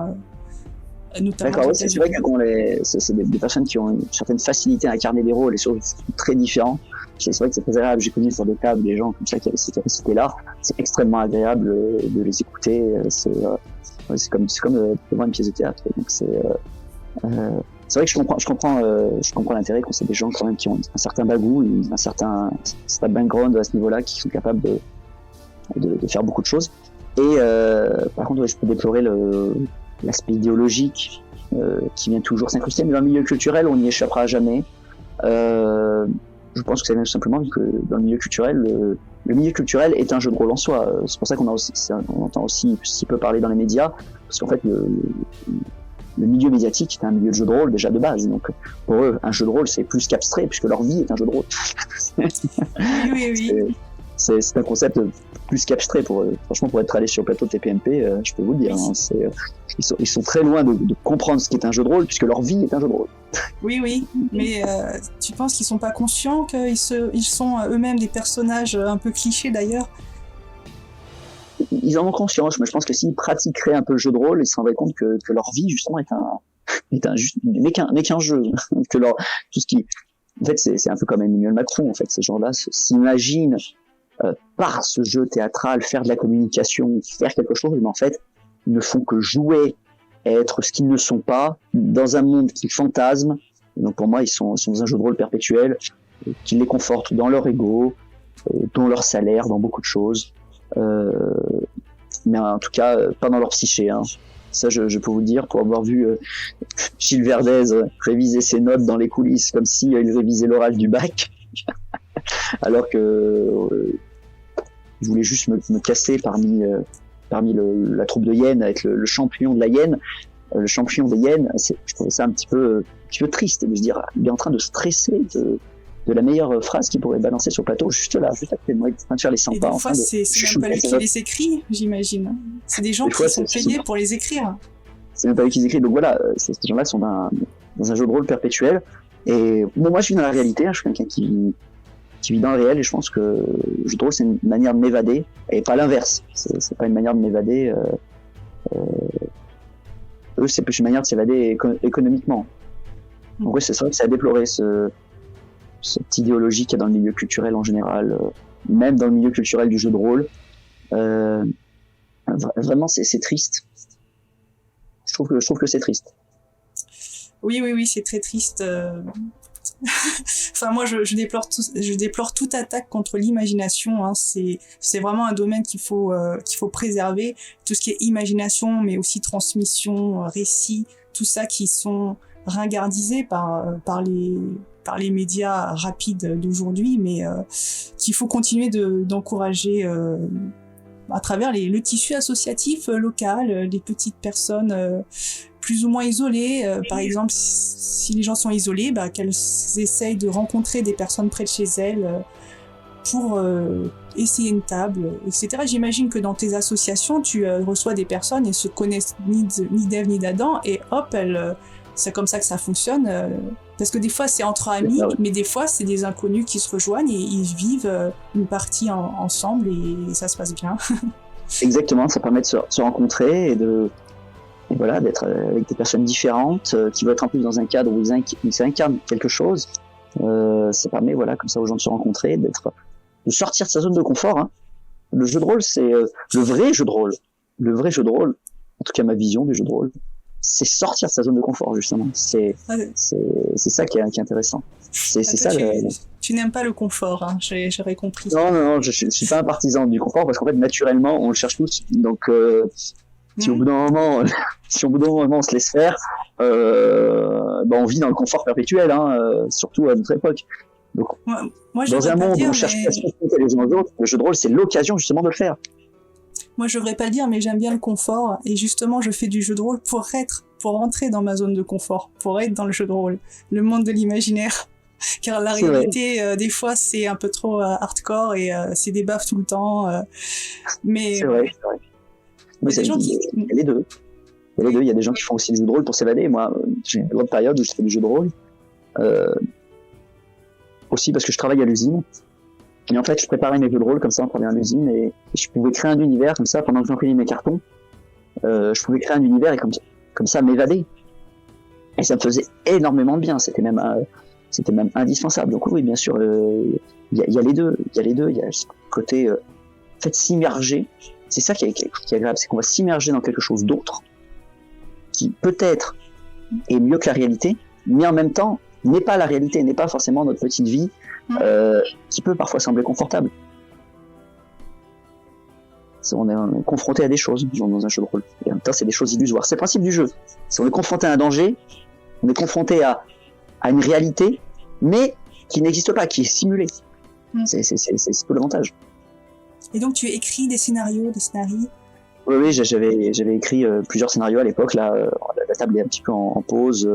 notamment. D'accord, c'est vrai que c'est des personnes qui ont une certaine facilité à incarner des rôles, et surtout très différents. C'est vrai que c'est très agréable. J'ai connu sur des tables des gens comme ça qui avaient cette capacité-là. C'est extrêmement agréable de les écouter. C'est comme devant une pièce de théâtre. Donc c'est vrai que je comprends l'intérêt quand c'est des gens quand même qui ont un certain bagou, un certain background à ce niveau-là, qui sont capables de faire beaucoup de choses. Et par contre, je peux déplorer l'aspect idéologique qui vient toujours s'incruster, mais dans le milieu culturel, on n'y échappera jamais. Je pense que c'est même simplement que dans le milieu culturel, le milieu culturel est un jeu de rôle en soi. C'est pour ça qu'on entend aussi si peu parler dans les médias, parce qu'en fait, le milieu médiatique est un milieu de jeu de rôle déjà de base. Donc pour eux, un jeu de rôle, c'est plus qu'abstrait, puisque leur vie est un jeu de rôle. Oui. C'est un concept plus qu'abstrait. Franchement, pour être allé sur le plateau de TPMP, je peux vous le dire. Ils sont très loin de comprendre ce qu'est un jeu de rôle, puisque leur vie est un jeu de rôle. Oui, mais tu penses qu'ils sont pas conscients qu'ils sont eux-mêmes des personnages un peu clichés d'ailleurs? ils en ont conscience, mais je pense que s'ils pratiqueraient un peu le jeu de rôle, ils se rendraient compte que leur vie justement n'est qu'un jeu, que tout ce qui, en fait, c'est un peu comme Emmanuel Macron, en fait, ces gens-là s'imaginent par ce jeu théâtral faire de la communication, faire quelque chose, mais en fait, ils ne font que jouer, être ce qu'ils ne sont pas, dans un monde qui fantasme. Et donc pour moi, ils sont dans un jeu de rôle perpétuel qui les conforte dans leur ego, dans leur salaire, dans beaucoup de choses. Mais en tout cas, pas dans leur psyché. Hein. Ça, je peux vous le dire, pour avoir vu Gilles Verdez réviser ses notes dans les coulisses comme si il révisait l'oral du bac, alors que je voulais juste me casser parmi la troupe de hyènes avec le champion de la hyène. Le champion des hyènes, je trouvais ça un petit peu triste de se dire, il est en train de stresser de la meilleure phrase qu'il pourrait balancer sur le plateau, juste là, juste à côté de moi, en train de faire les 100 pas. Et des fois, c'est même pas lui qui les écrit, j'imagine. C'est des gens qui sont payés pour les écrire. C'est même pas lui qui les écrit. Donc voilà, ces gens-là sont dans un jeu de rôle perpétuel. Et bon, moi, je vis dans la réalité. Hein, je suis quelqu'un qui vit dans le réel, et je pense que le jeu de rôle, c'est une manière de m'évader, et pas l'inverse. C'est pas une manière de m'évader. Eux, c'est plus une manière de s'évader économiquement. Donc oui, c'est vrai que c'est à déplorer cette idéologie qu'il y a dans le milieu culturel en général, même dans le milieu culturel du jeu de rôle. Vraiment, c'est triste. Je trouve que c'est triste. Oui, c'est très triste. Enfin, moi, je déplore toute attaque contre l'imagination. Hein. C'est vraiment un domaine qu'il faut préserver. Tout ce qui est imagination, mais aussi transmission, récit, tout ça qui sont ringardisés par les médias rapides d'aujourd'hui, mais qu'il faut continuer d'encourager à travers le tissu associatif local, les petites personnes plus ou moins isolées. Par exemple, si les gens sont isolés, qu'elles essayent de rencontrer des personnes près de chez elles pour essayer une table, etc. J'imagine que dans tes associations, tu reçois des personnes et se connaissent ni d'Ève ni d'Adam, et hop, c'est comme ça que ça fonctionne. Parce que des fois, c'est entre amis, mais des fois, c'est des inconnus qui se rejoignent et ils vivent une partie ensemble et ça se passe bien. Exactement, ça permet de se rencontrer et voilà, d'être avec des personnes différentes qui vont être en plus dans un cadre où ils s'incarnent quelque chose. Ça permet, voilà, comme ça aux gens de se rencontrer, de sortir de sa zone de confort. Hein. Le jeu de rôle, c'est le vrai jeu de rôle. Le vrai jeu de rôle, en tout cas ma vision du jeu de rôle, c'est sortir de sa zone de confort, justement. C'est ça qui est intéressant. C'est ça. Tu n'aimes pas le confort, hein, j'aurais compris. Non, je suis pas un partisan du confort, parce qu'en fait, naturellement, on le cherche tous. Donc, si au bout d'un moment, on se laisse faire, on vit dans le confort perpétuel, hein, surtout à notre époque. Donc, moi, dans un monde où on cherche à se confronter les uns aux autres, le jeu de rôle, c'est l'occasion justement de le faire. Moi, je devrais pas le dire, mais j'aime bien le confort, et justement, je fais du jeu de rôle pour rentrer dans ma zone de confort, pour être dans le jeu de rôle, le monde de l'imaginaire. Car la réalité, des fois, c'est un peu trop hardcore et c'est des baffes tout le temps. Mais c'est vrai. Mais il y a les deux. Il y a des gens qui font aussi du jeu de rôle pour s'évader. Moi, j'ai une grande période où je fais du jeu de rôle. Aussi parce que je travaille à l'usine. Et en fait, je préparais mes jeux de rôle comme ça en travaillant à l'usine, et je pouvais créer un univers comme ça pendant que j'imprimais mes cartons. Je pouvais créer un univers et comme ça m'évader. Et ça me faisait énormément de bien. C'était même indispensable. Donc oui, bien sûr, il y a les deux. Il y a ce côté, en fait, s'immerger. C'est ça qui est agréable, c'est qu'on va s'immerger dans quelque chose d'autre, qui peut-être est mieux que la réalité, mais en même temps n'est pas la réalité, n'est pas forcément notre petite vie, qui peut parfois sembler confortable. On est confronté à des choses dans un jeu de rôle, et en même temps c'est des choses illusoires. C'est le principe du jeu. Si on est confronté à un danger, on est confronté à une réalité, mais qui n'existe pas, qui est simulée. C'est tout l'avantage. Et donc tu écris des scénarios, Oui, j'avais écrit plusieurs scénarios à l'époque. Là, la table est un petit peu en pause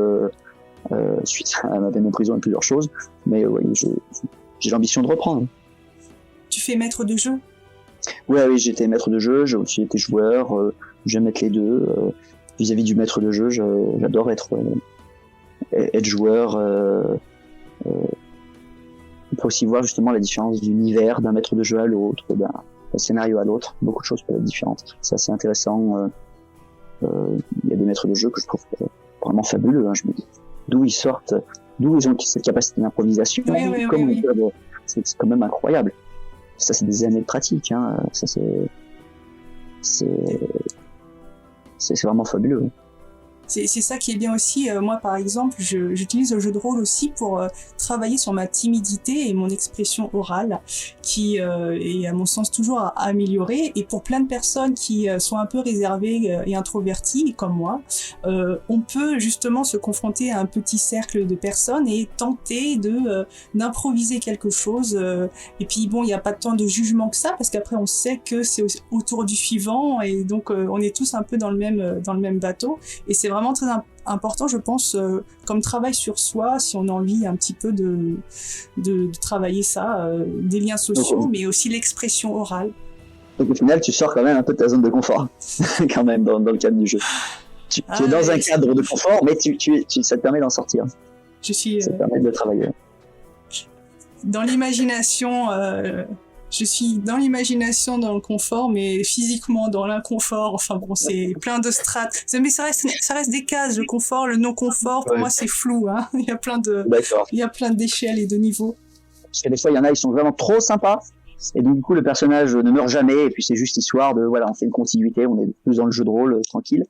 suite à ma peine en prison et plusieurs choses. Mais oui, j'ai l'ambition de reprendre. Tu fais maître de jeu ? Oui, j'ai été maître de jeu, j'ai aussi été joueur. J'aime mettre les deux. Vis-à-vis du maître de jeu, j'adore être joueur. On peut aussi voir justement la différence d'univers d'un maître de jeu à l'autre, d'un scénario à l'autre. Beaucoup de choses peuvent être différentes. C'est assez intéressant. Il y a des maîtres de jeu que je trouve vraiment fabuleux. Hein. Je me dis d'où ils ont cette capacité d'improvisation. Oui. C'est quand même incroyable. Ça, c'est des années de pratique. Hein. Ça, c'est vraiment fabuleux. C'est ça qui est bien aussi. Moi, par exemple, j'utilise le jeu de rôle aussi pour travailler sur ma timidité et mon expression orale, qui est, à mon sens, toujours à améliorer. Et pour plein de personnes qui sont un peu réservées et introverties, comme moi, on peut justement se confronter à un petit cercle de personnes et tenter d'improviser quelque chose. Et puis, bon, il n'y a pas tant de jugement que ça, parce qu'après, on sait que c'est autour du suivant, et donc on est tous un peu dans le même bateau. Et c'est vraiment très important, je pense, comme travail sur soi, si on a envie un petit peu de travailler ça, des liens sociaux, mais aussi l'expression orale. Donc au final, tu sors quand même un peu de ta zone de confort, quand même, dans le cadre du jeu. Tu es dans un cadre de confort, mais ça te permet d'en sortir. Ça te permet de travailler. Dans l'imagination... Je suis dans l'imagination, dans le confort, mais physiquement dans l'inconfort. Enfin bon, c'est plein de strates. Mais ça reste des cases, le confort, le non-confort. Pour moi, c'est flou. Hein. Il y a plein d'échelles et de niveaux. Parce que des fois, il y en a, ils sont vraiment trop sympas. Et donc, du coup, le personnage ne meurt jamais. Et puis, c'est juste histoire de, voilà, on fait une continuité. On est plus dans le jeu de rôle, tranquille.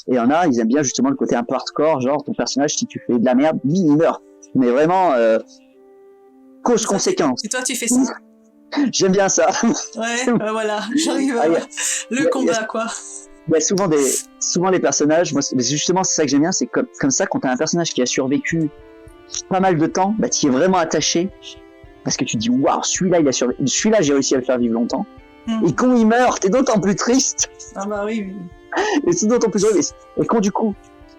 Et il y en a, ils aiment bien justement le côté un peu hardcore. Genre, ton personnage, si tu fais de la merde, il meurt. Mais vraiment, cause-conséquence. Et toi, tu fais ça? J'aime bien ça. Ouais, voilà, j'arrive à le combat, quoi. Il y a souvent les personnages, moi, justement, c'est ça que j'aime bien, c'est comme ça, quand t'as un personnage qui a survécu pas mal de temps, bah, t'y es vraiment attaché, parce que tu te dis, waouh, celui-là, celui-là, j'ai réussi à le faire vivre longtemps. Et quand il meurt, t'es d'autant plus triste. Ah bah oui. Et c'est d'autant plus heureux. Et quand du coup,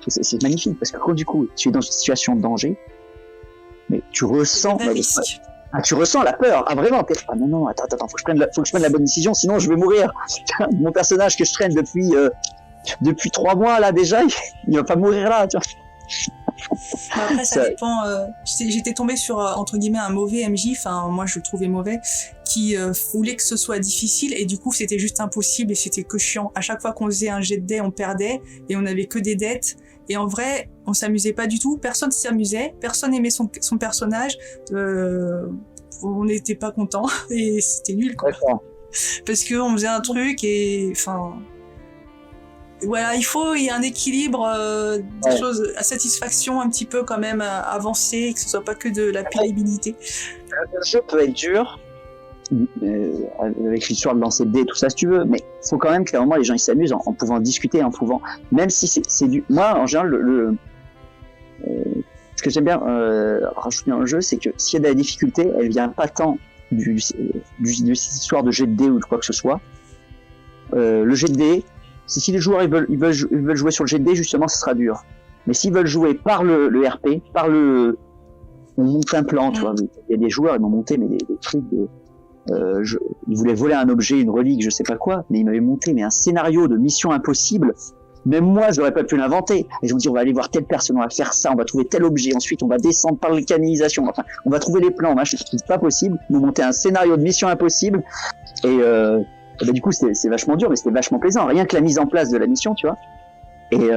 c'est magnifique, parce que quand du coup, tu es dans une situation de danger, mais tu ressens... tu ressens la peur. Ah vraiment, non, attends, faut que je prenne la bonne décision, sinon je vais mourir. Mon personnage que je traîne depuis 3 mois là déjà, il va pas mourir là, tu vois. Après ça dépend. J'étais tombée sur entre guillemets un mauvais MJ. Enfin moi je le trouvais mauvais, qui voulait que ce soit difficile et du coup c'était juste impossible et c'était que chiant. À chaque fois qu'on faisait un jet de dés, on perdait et on avait que des dettes. Et en vrai, on s'amusait pas du tout. Personne s'amusait. Personne aimait son personnage. On n'était pas content et c'était nul, quoi. D'accord. Parce que on faisait un truc et enfin, voilà, il y a un équilibre, des choses à satisfaction un petit peu quand même avancée, que ce soit pas que de la pénibilité. Le jeu peut être dur. Avec l'histoire de lancer de dés, tout ça si tu veux, mais faut quand même que à un moment les gens ils s'amusent en pouvant discuter, en pouvant, même si c'est du... Moi en général ce que j'aime bien rajouter dans le jeu, c'est que s'il y a de la difficulté, elle vient pas tant de cette histoire de jet de dés ou de quoi que ce soit. Le jet de dés, si les joueurs ils veulent jouer sur le jet de dés, justement ce sera dur, mais s'ils veulent jouer par le RP, on monte un plan, tu vois. Il y a des joueurs ils m'ont monté mais des trucs de ils voulaient voler un objet, une relique, je sais pas quoi, mais ils m'avaient monté un scénario de mission impossible. Même moi, j'aurais pas pu l'inventer. Ils ont dit, on va aller voir telle personne, on va faire ça, on va trouver tel objet, ensuite on va descendre par la canalisation, enfin, on va trouver les plans, machin, c'est pas possible. Ils m'ont monté un scénario de mission impossible, et du coup, c'est vachement dur, mais c'était vachement plaisant. Rien que la mise en place de la mission, tu vois. Et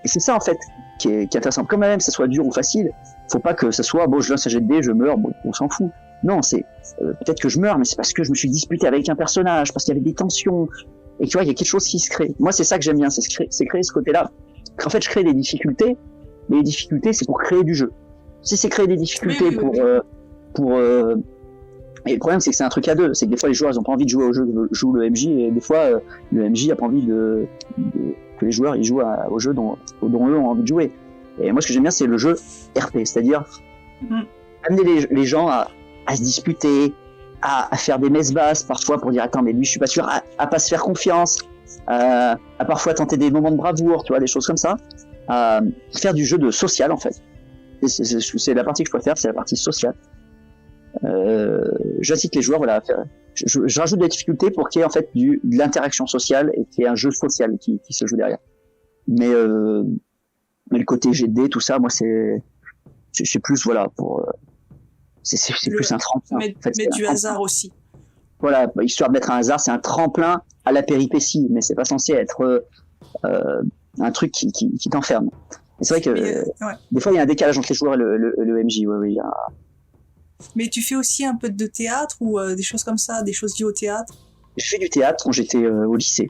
c'est ça, en fait, qui est intéressant. Comme même, ça soit dur ou facile, faut pas que ça soit, bon, je lance un jet de dés, je meurs, bon, on s'en fout. Non, c'est peut-être que je meurs, mais c'est parce que je me suis disputé avec un personnage, parce qu'il y avait des tensions, et tu vois, il y a quelque chose qui se crée. Moi, c'est ça que j'aime bien, c'est créer ce côté-là. En fait, je crée des difficultés, mais les difficultés, c'est pour créer du jeu. Si c'est créer des difficultés et le problème, c'est que c'est un truc à deux, c'est que des fois, les joueurs, ils ont pas envie de jouer au jeu que joue le MJ, et des fois, le MJ a pas envie que les joueurs, ils jouent au jeu dont eux ont envie de jouer. Et moi, ce que j'aime bien, c'est le jeu RP, c'est-à-dire amener les gens à se disputer, à faire des messes basses parfois pour dire attends mais lui je suis pas sûr, à pas se faire confiance, à parfois tenter des moments de bravoure, tu vois, des choses comme ça, à faire du jeu de social en fait. C'est la partie que je préfère, c'est la partie sociale. J'incite les joueurs, voilà, je rajoute des difficultés pour qu'il y ait en fait de l'interaction sociale et qu'il y ait un jeu social qui se joue derrière. Mais le côté GD, tout ça, moi c'est plus voilà pour c'est plus un tremplin. Mais du hasard aussi. voilà, histoire d'être un hasard, c'est un tremplin à la péripétie, mais c'est pas censé être un truc qui t'enferme. Et c'est vrai que des fois il y a un décalage entre les joueurs et le MJ. Ouais, Mais tu fais aussi un peu de théâtre ou des choses comme ça, des choses liées au théâtre? J'ai fait du théâtre quand j'étais au lycée,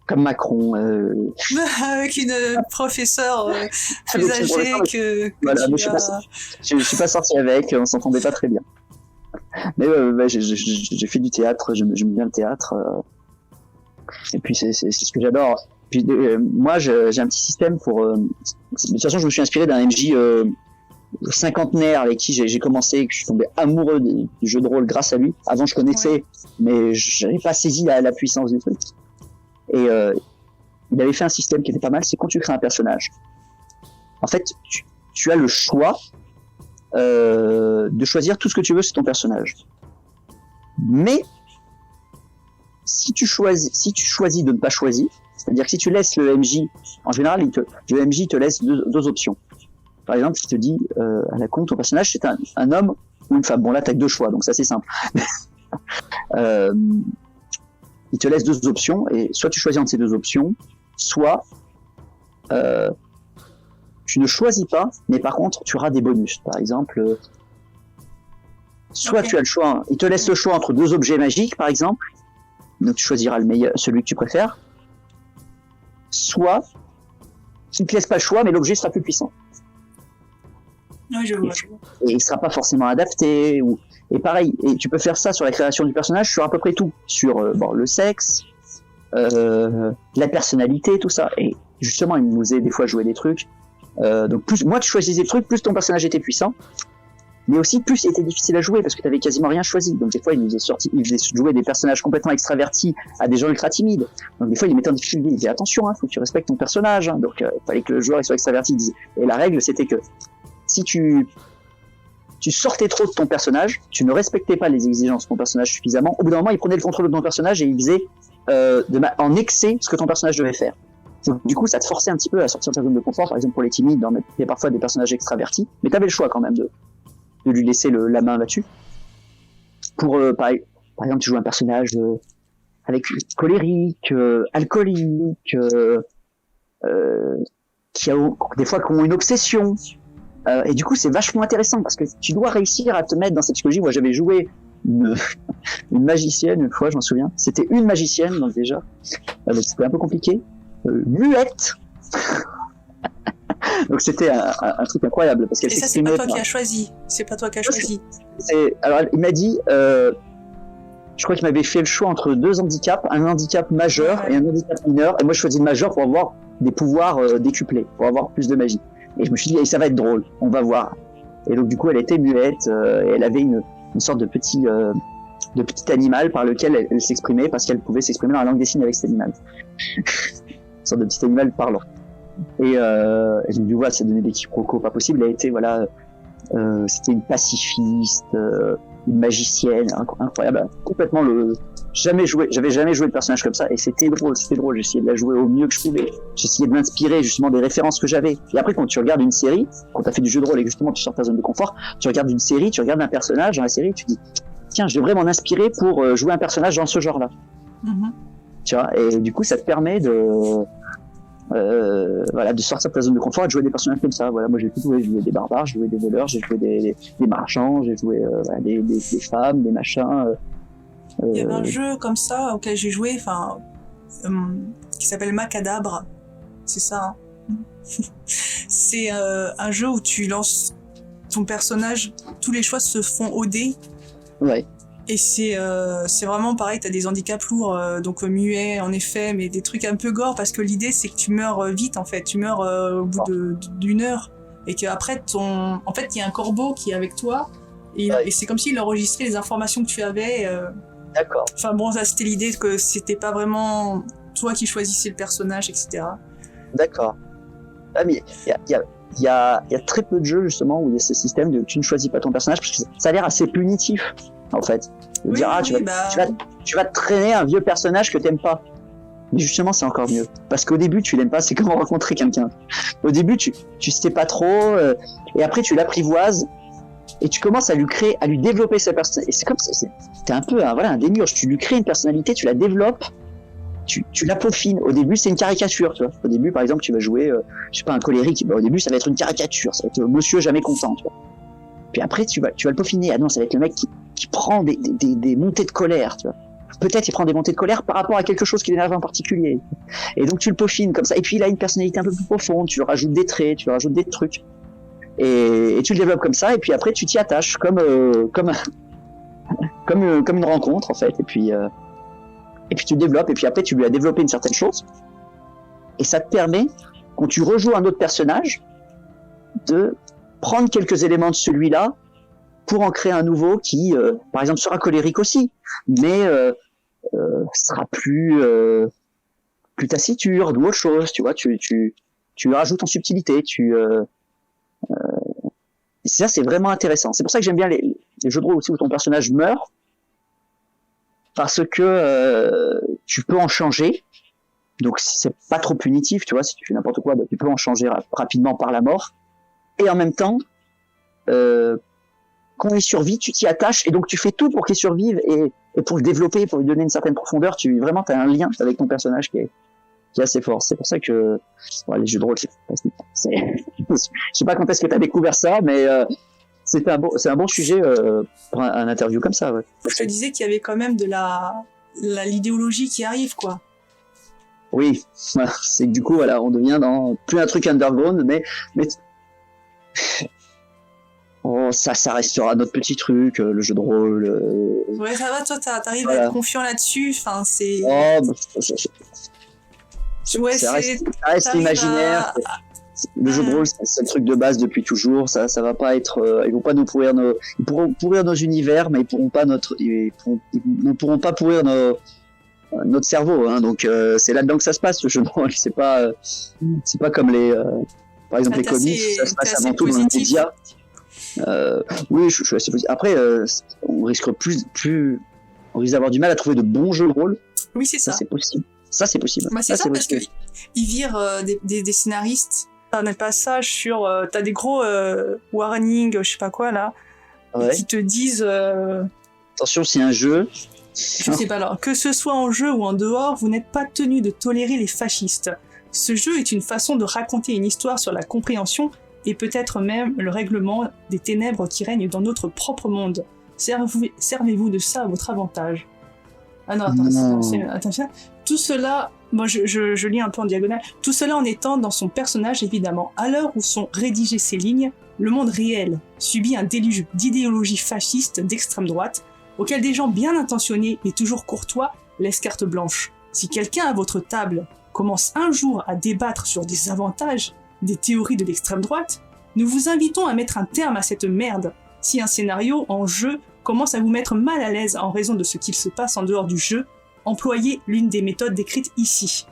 comme Macron. Avec une professeure plus âgée que voilà, mais je suis pas sorti avec, on s'entendait pas très bien. Mais j'ai fait du théâtre, j'aime bien le théâtre. Et puis c'est ce que j'adore. Puis moi j'ai un petit système pour. De toute façon, je me suis inspiré d'un MJ cinquantenaire avec qui j'ai commencé, que je suis tombé amoureux du jeu de rôle grâce à lui. Avant je connaissais, mais je n'avais pas saisi la puissance du truc. Et il avait fait un système qui était pas mal, c'est quand tu crées un personnage, en fait tu as le choix de choisir tout ce que tu veux sur ton personnage. Mais si tu choisis de ne pas choisir, c'est-à-dire que si tu laisses le MJ, en général le MJ te laisse deux options. Par exemple, il te dit à la con, ton personnage c'est un homme ou une femme. Bon là t'as que deux choix, donc ça c'est simple. Il te laisse deux options, et soit tu choisis entre ces deux options, soit tu ne choisis pas, mais par contre tu auras des bonus. Par exemple, soit tu as le choix, il te laisse le choix entre deux objets magiques, par exemple, donc tu choisiras le meilleur, celui que tu préfères, soit il te laisse pas le choix, mais l'objet sera plus puissant. Oui, je vois. Et il sera pas forcément adapté, et pareil, et tu peux faire ça sur la création du personnage, sur à peu près tout, sur le sexe, la personnalité, tout ça. Et justement, il nous faisait des fois jouer des trucs. Donc plus moi tu choisissais des trucs, plus ton personnage était puissant, mais aussi plus il était difficile à jouer parce que tu avais quasiment rien choisi. Donc des fois il faisait jouer des personnages complètement extravertis à des gens ultra timides. Donc des fois il mettait en difficulté, il disait attention, faut que tu respectes ton personnage. Donc il fallait que le joueur soit extraverti. Et la règle c'était que si tu sortais trop de ton personnage, tu ne respectais pas les exigences de ton personnage suffisamment, au bout d'un moment il prenait le contrôle de ton personnage et il faisait en excès ce que ton personnage devait faire. Donc, du coup, ça te forçait un petit peu à sortir de ta zone de confort. Par exemple, pour les timides, il y a parfois des personnages extravertis, mais tu avais le choix quand même de lui laisser la main là-dessus. Par exemple, tu joues un personnage avec colérique, alcoolique, qui a des fois qui ont une obsession. Et du coup, c'est vachement intéressant parce que tu dois réussir à te mettre dans cette psychologie. Moi, j'avais joué une magicienne une fois, je m'en souviens. C'était une magicienne, donc déjà, c'était un peu compliqué. Muette. Donc c'était un truc incroyable parce qu'elle s'exprimait. Et ça, c'est pas toi qui as choisi. C'est pas toi qui as choisi. Alors il m'a dit, je crois qu'il m'avait fait le choix entre deux handicaps, un handicap majeur et un handicap mineur. Et moi je choisis le majeur pour avoir des pouvoirs décuplés, pour avoir plus de magie. Et je me suis dit, ça va être drôle, on va voir. Et donc du coup elle était muette et elle avait une sorte de petit animal par lequel elle s'exprimait parce qu'elle pouvait s'exprimer dans la langue des signes avec cet animal. Une sorte de petit animal parlant. Et donc du coup, ça donnait des quiproquos pas possibles. Elle était c'était une pacifiste, une magicienne incroyable, complètement j'avais jamais joué de personnage comme ça et c'était drôle. J'essayais de la jouer au mieux que je pouvais. J'essayais de m'inspirer justement des références que j'avais. Et après, quand tu regardes une série, quand t'as fait du jeu de rôle et justement tu sors de ta zone de confort, tu regardes une série, tu regardes un personnage dans la série, tu dis tiens, je devrais m'en inspirer pour jouer un personnage dans ce genre-là. Mm-hmm. Tu vois, et du coup, ça te permet de sortir de ta zone de confort et de jouer des personnages comme ça. Voilà, moi j'ai joué des barbares, j'ai joué des voleurs, j'ai joué des marchands, j'ai joué des femmes, des machins. Il y avait un jeu comme ça auquel j'ai joué, qui s'appelle Macadabre. C'est ça. Hein. C'est un jeu où tu lances ton personnage, tous les choix se font au dé. Ouais. Et c'est vraiment pareil, t'as des handicaps lourds, donc muet en effet, mais des trucs un peu gore parce que l'idée c'est que tu meurs vite en fait, tu meurs au bout d'une heure et qu'après en fait il y a un corbeau qui est avec toi et c'est comme s'il enregistrait les informations que tu avais. D'accord. Enfin bon, ça c'était l'idée que c'était pas vraiment toi qui choisissais le personnage, etc. D'accord. Ah mais il y a très peu de jeux justement où il y a ce système de tu ne choisis pas ton personnage parce que ça a l'air assez punitif. En fait, tu vas te traîner un vieux personnage que t'aimes pas. Mais justement, c'est encore mieux. Parce qu'au début, tu l'aimes pas, c'est comme rencontrer quelqu'un. Au début, tu sais pas trop, et après, tu l'apprivoises, et tu commences à lui développer sa personnalité. Et c'est comme ça, t'es un peu un démiurge. Tu lui crées une personnalité, tu la développes, tu la peaufines. Au début, c'est une caricature, tu vois. Au début, par exemple, tu vas jouer, un colérique. Au début, ça va être une caricature, ça va être monsieur jamais content, tu vois. Puis après, tu vas le peaufiner. Ah non, ça va être le mec qui prend des montées de colère, tu vois. Peut-être il prend des montées de colère par rapport à quelque chose qui l'énerve en particulier. Et donc tu le peaufines comme ça. Et puis il a une personnalité un peu plus profonde. Tu lui rajoutes des traits, tu lui rajoutes des trucs. Et tu le développes comme ça. Et puis après tu t'y attaches comme une rencontre en fait. Et puis tu le développes. Et puis après tu lui as développé une certaine chose. Et ça te permet, quand tu rejoues un autre personnage, de prendre quelques éléments de celui-là pour en créer un nouveau qui, par exemple, sera colérique aussi, mais sera plus taciturne ou autre chose, tu vois. Tu rajoutes en subtilité. Ça, c'est vraiment intéressant. C'est pour ça que j'aime bien les jeux de rôle aussi où ton personnage meurt, parce que tu peux en changer. Donc, c'est pas trop punitif, tu vois. Si tu fais n'importe quoi, tu peux en changer rapidement par la mort. Et en même temps, quand il survit, tu t'y attaches et donc tu fais tout pour qu'il survive et pour le développer, pour lui donner une certaine profondeur. Vraiment, t'as un lien avec ton personnage qui est assez fort. C'est pour ça que les jeux de rôle, c'est fantastique. Je sais pas quand est-ce que t'as découvert ça, mais c'est un bon sujet pour un interview comme ça. Ouais. Je te disais qu'il y avait quand même de l'idéologie qui arrive, quoi. Oui, c'est que du coup, voilà, on devient dans plus un truc underground, mais ça restera notre petit truc, le jeu de rôle. Ouais, ça va, toi, t'arrives à être confiant là-dessus. Enfin, c'est. Ça reste imaginaire. Le jeu de rôle, c'est le truc de base depuis toujours. Ça va pas être. Ils vont pas nous pourrir ils pourront pourrir nos univers, mais ils ne pourront pas pourrir notre cerveau. Hein. Donc, c'est là-dedans que ça se passe, le jeu de rôle. C'est pas comme par exemple, les comics, ça se passe avant tout dans les médias. Oui, je suis assez positif. Après, on risque d'avoir du mal à trouver de bons jeux de rôle. Oui, c'est ça. C'est possible. Ça, c'est possible. Bah, c'est ça parce qu'ils virent des scénaristes, un passage sur. T'as des gros warnings, je sais pas quoi là, qui te disent. Attention, c'est un jeu. Je sais pas alors. Que ce soit en jeu ou en dehors, vous n'êtes pas tenu de tolérer les fascistes. Ce jeu est une façon de raconter une histoire sur la compréhension et peut-être même le règlement des ténèbres qui règnent dans notre propre monde. Servez-vous de ça à votre avantage. Ah non, attention. Tout cela, moi je lis un peu en diagonale, tout cela en étant dans son personnage évidemment. À l'heure où sont rédigées ces lignes, le monde réel subit un déluge d'idéologie fasciste d'extrême droite, auquel des gens bien intentionnés et toujours courtois laissent carte blanche. Si quelqu'un à votre table commence un jour à débattre sur des avantages, des théories de l'extrême droite, nous vous invitons à mettre un terme à cette merde. Si un scénario en jeu commence à vous mettre mal à l'aise en raison de ce qu'il se passe en dehors du jeu, employez l'une des méthodes décrites ici.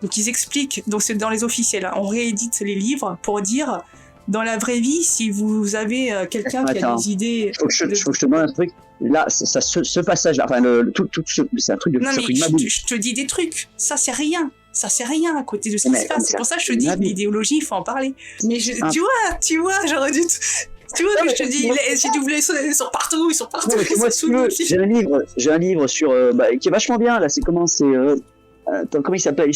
Donc ils expliquent, donc c'est dans les officiels, hein, on réédite les livres pour dire, dans la vraie vie, si vous avez quelqu'un qui a des idées... Faut que je te demande un truc. Là, ce passage-là, enfin, c'est un truc de... Non mais je te dis des trucs, ça c'est rien à côté de ce qui se passe. C'est pour ça que je te dis, l'idéologie, il faut en parler. Mais tu vois, j'aurais dû... Tu vois, je te dis, si tu voulais, ils sont partout. Moi, j'ai un livre sur, qui est vachement bien, là, comment il s'appelle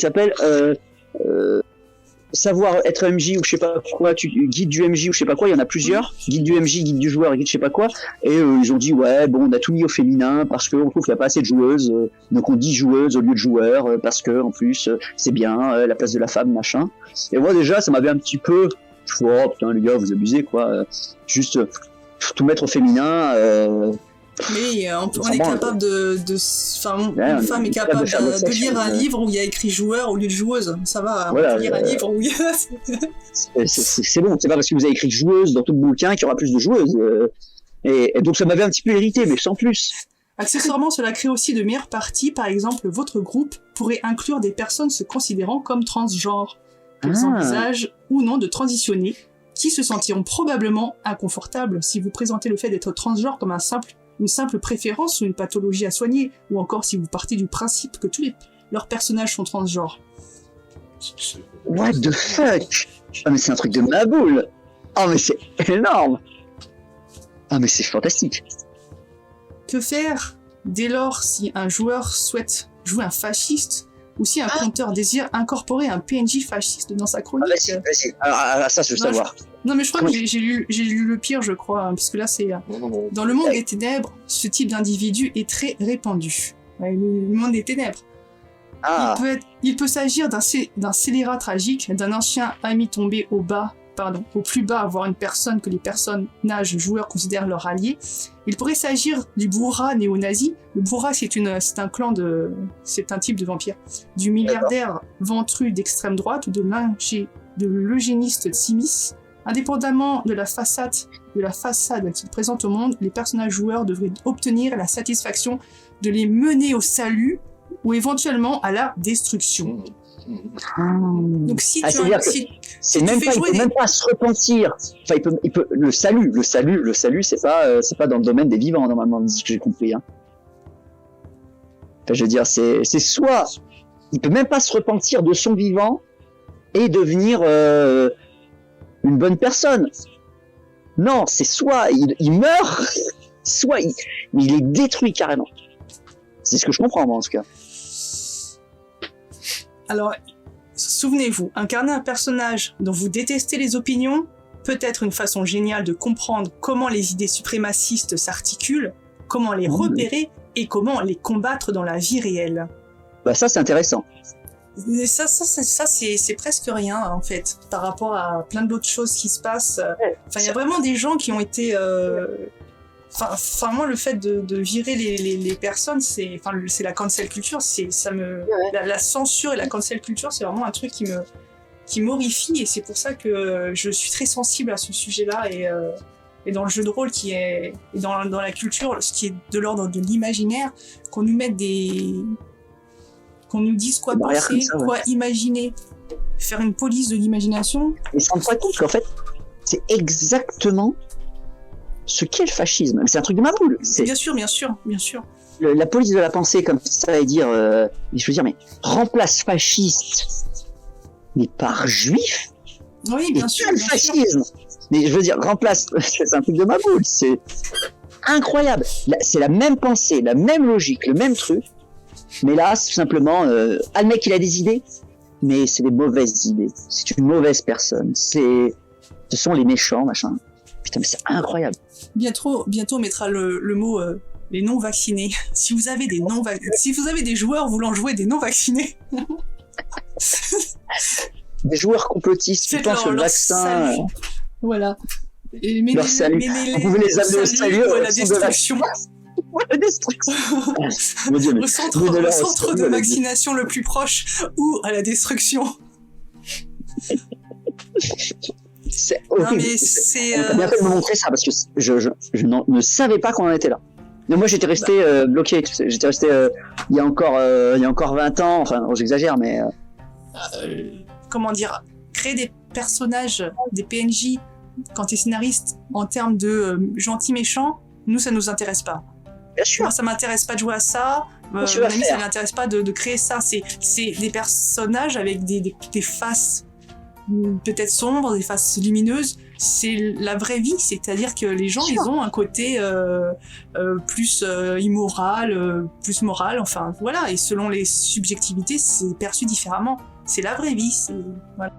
Savoir être MJ ou je sais pas quoi, guide du MJ ou je sais pas quoi, il y en a plusieurs, guide du MJ, guide du joueur, guide je sais pas quoi, et ils ont dit on a tout mis au féminin parce qu'on trouve qu'il n'y a pas assez de joueuses, donc on dit joueuse au lieu de joueur, parce que en plus c'est bien, la place de la femme, machin. Et moi déjà ça m'avait un petit peu, putain les gars vous abusez quoi, juste tout mettre au féminin. Mais on est capable une femme est capable de lire un livre où il y a écrit joueur au lieu de joueuse. Ça va, on peut lire un livre où il y a... c'est bon, c'est pas parce que vous avez écrit joueuse dans tout le bouquin qu'il y aura plus de joueuses. Et donc ça m'avait un petit peu irrité, mais sans plus. Accessoirement, cela crée aussi de meilleures parties. Par exemple, votre groupe pourrait inclure des personnes se considérant comme transgenres. Elles envisagent ou non de transitionner, qui se sentiront probablement inconfortables si vous présentez le fait d'être transgenre comme une simple préférence ou une pathologie à soigner, ou encore si vous partez du principe que tous leurs personnages sont transgenres. What the fuck? Ah mais c'est un truc de ma boule. Oh mais c'est énorme. Ah, mais c'est fantastique. Que faire dès lors si un joueur souhaite jouer un fasciste ou si un compteur désire incorporer un PNJ fasciste dans sa chronique? Vas-y. Alors, ça, je veux savoir. Non, mais je crois que j'ai lu le pire, je crois, hein, parce que là, c'est... Dans le monde des ténèbres, ce type d'individu est très répandu. Ouais, le monde des ténèbres. Ah, Il peut s'agir d'un scélérat tragique, d'un ancien ami tombé au plus bas, voire une personne que les personnages joueurs considèrent leur allié. Il pourrait s'agir du bourra néo-nazi. Le bourra, c'est un type de vampire. Du milliardaire ventru d'extrême droite ou de l'eugéniste Simis. Indépendamment de la façade qu'il présente au monde, les personnages joueurs devraient obtenir la satisfaction de les mener au salut ou éventuellement à la destruction. Donc si tu c'est même pas, il peut même pas se repentir. Enfin, il peut le salut, c'est pas dans le domaine des vivants normalement, ce que j'ai compris. Hein. Enfin, je veux dire, c'est soit il peut même pas se repentir de son vivant et devenir une bonne personne. Non, c'est soit il meurt, soit il est détruit carrément. C'est ce que je comprends moi en tout cas. Alors, souvenez-vous, incarner un personnage dont vous détestez les opinions peut être une façon géniale de comprendre comment les idées suprémacistes s'articulent, comment les repérer et comment les combattre dans la vie réelle. Bah ça c'est intéressant. Mais ça c'est presque rien en fait par rapport à plein d'autres choses qui se passent. Enfin, il y a vraiment des gens qui ont été Enfin, moi, le fait de virer les personnes, c'est la cancel culture, la censure et la cancel culture, c'est vraiment un truc qui m'horrifie, et c'est pour ça que je suis très sensible à ce sujet-là, et dans le jeu de rôle et dans la culture, ce qui est de l'ordre de l'imaginaire, qu'on nous mette qu'on nous dise quoi penser, quoi imaginer, faire une police de l'imagination. Et se rendre pas compte qu'en fait, c'est exactement ce qu'est le fascisme. C'est un truc de ma boule. Bien sûr. La police de la pensée comme ça et dire, je veux dire, mais remplace fasciste, mais par juif. Oui, bien sûr. Le fascisme. Mais je veux dire, remplace, c'est un truc de ma boule. C'est incroyable. C'est la même pensée, la même logique, le même truc. Mais là, c'est tout simplement, le mec il a des idées, mais c'est des mauvaises idées. C'est une mauvaise personne. Ce sont les méchants, machin. Putain, mais c'est incroyable. Bientôt, on mettra le mot les non-vaccinés. Si vous avez des joueurs voulant jouer des non-vaccinés. Des joueurs complotistes qui pensent que le vaccin... Voilà. Leur salut. Vous pouvez les amener au salut ou à la destruction. La destruction. Mon Dieu, au centre de vaccination le plus proche ou à la destruction. C'est horrible. Non, mais on t'a bien fait de me montrer ça parce que je ne savais pas qu'on en était là. Mais moi j'étais resté bloqué. J'étais resté il y a encore 20 ans. Enfin, j'exagère, mais. Comment dire, créer des personnages, des PNJ, quand t'es scénariste, en termes de gentils méchants, nous ça nous intéresse pas. Bien sûr. Moi ça m'intéresse pas de jouer à ça. Ça m'intéresse pas de créer ça. C'est des personnages avec des faces peut-être sombres, des faces lumineuses. C'est la vraie vie, c'est-à-dire que les gens, ils ont un côté plus immoral, plus moral, enfin voilà, et selon les subjectivités, c'est perçu différemment. C'est la vraie vie, voilà.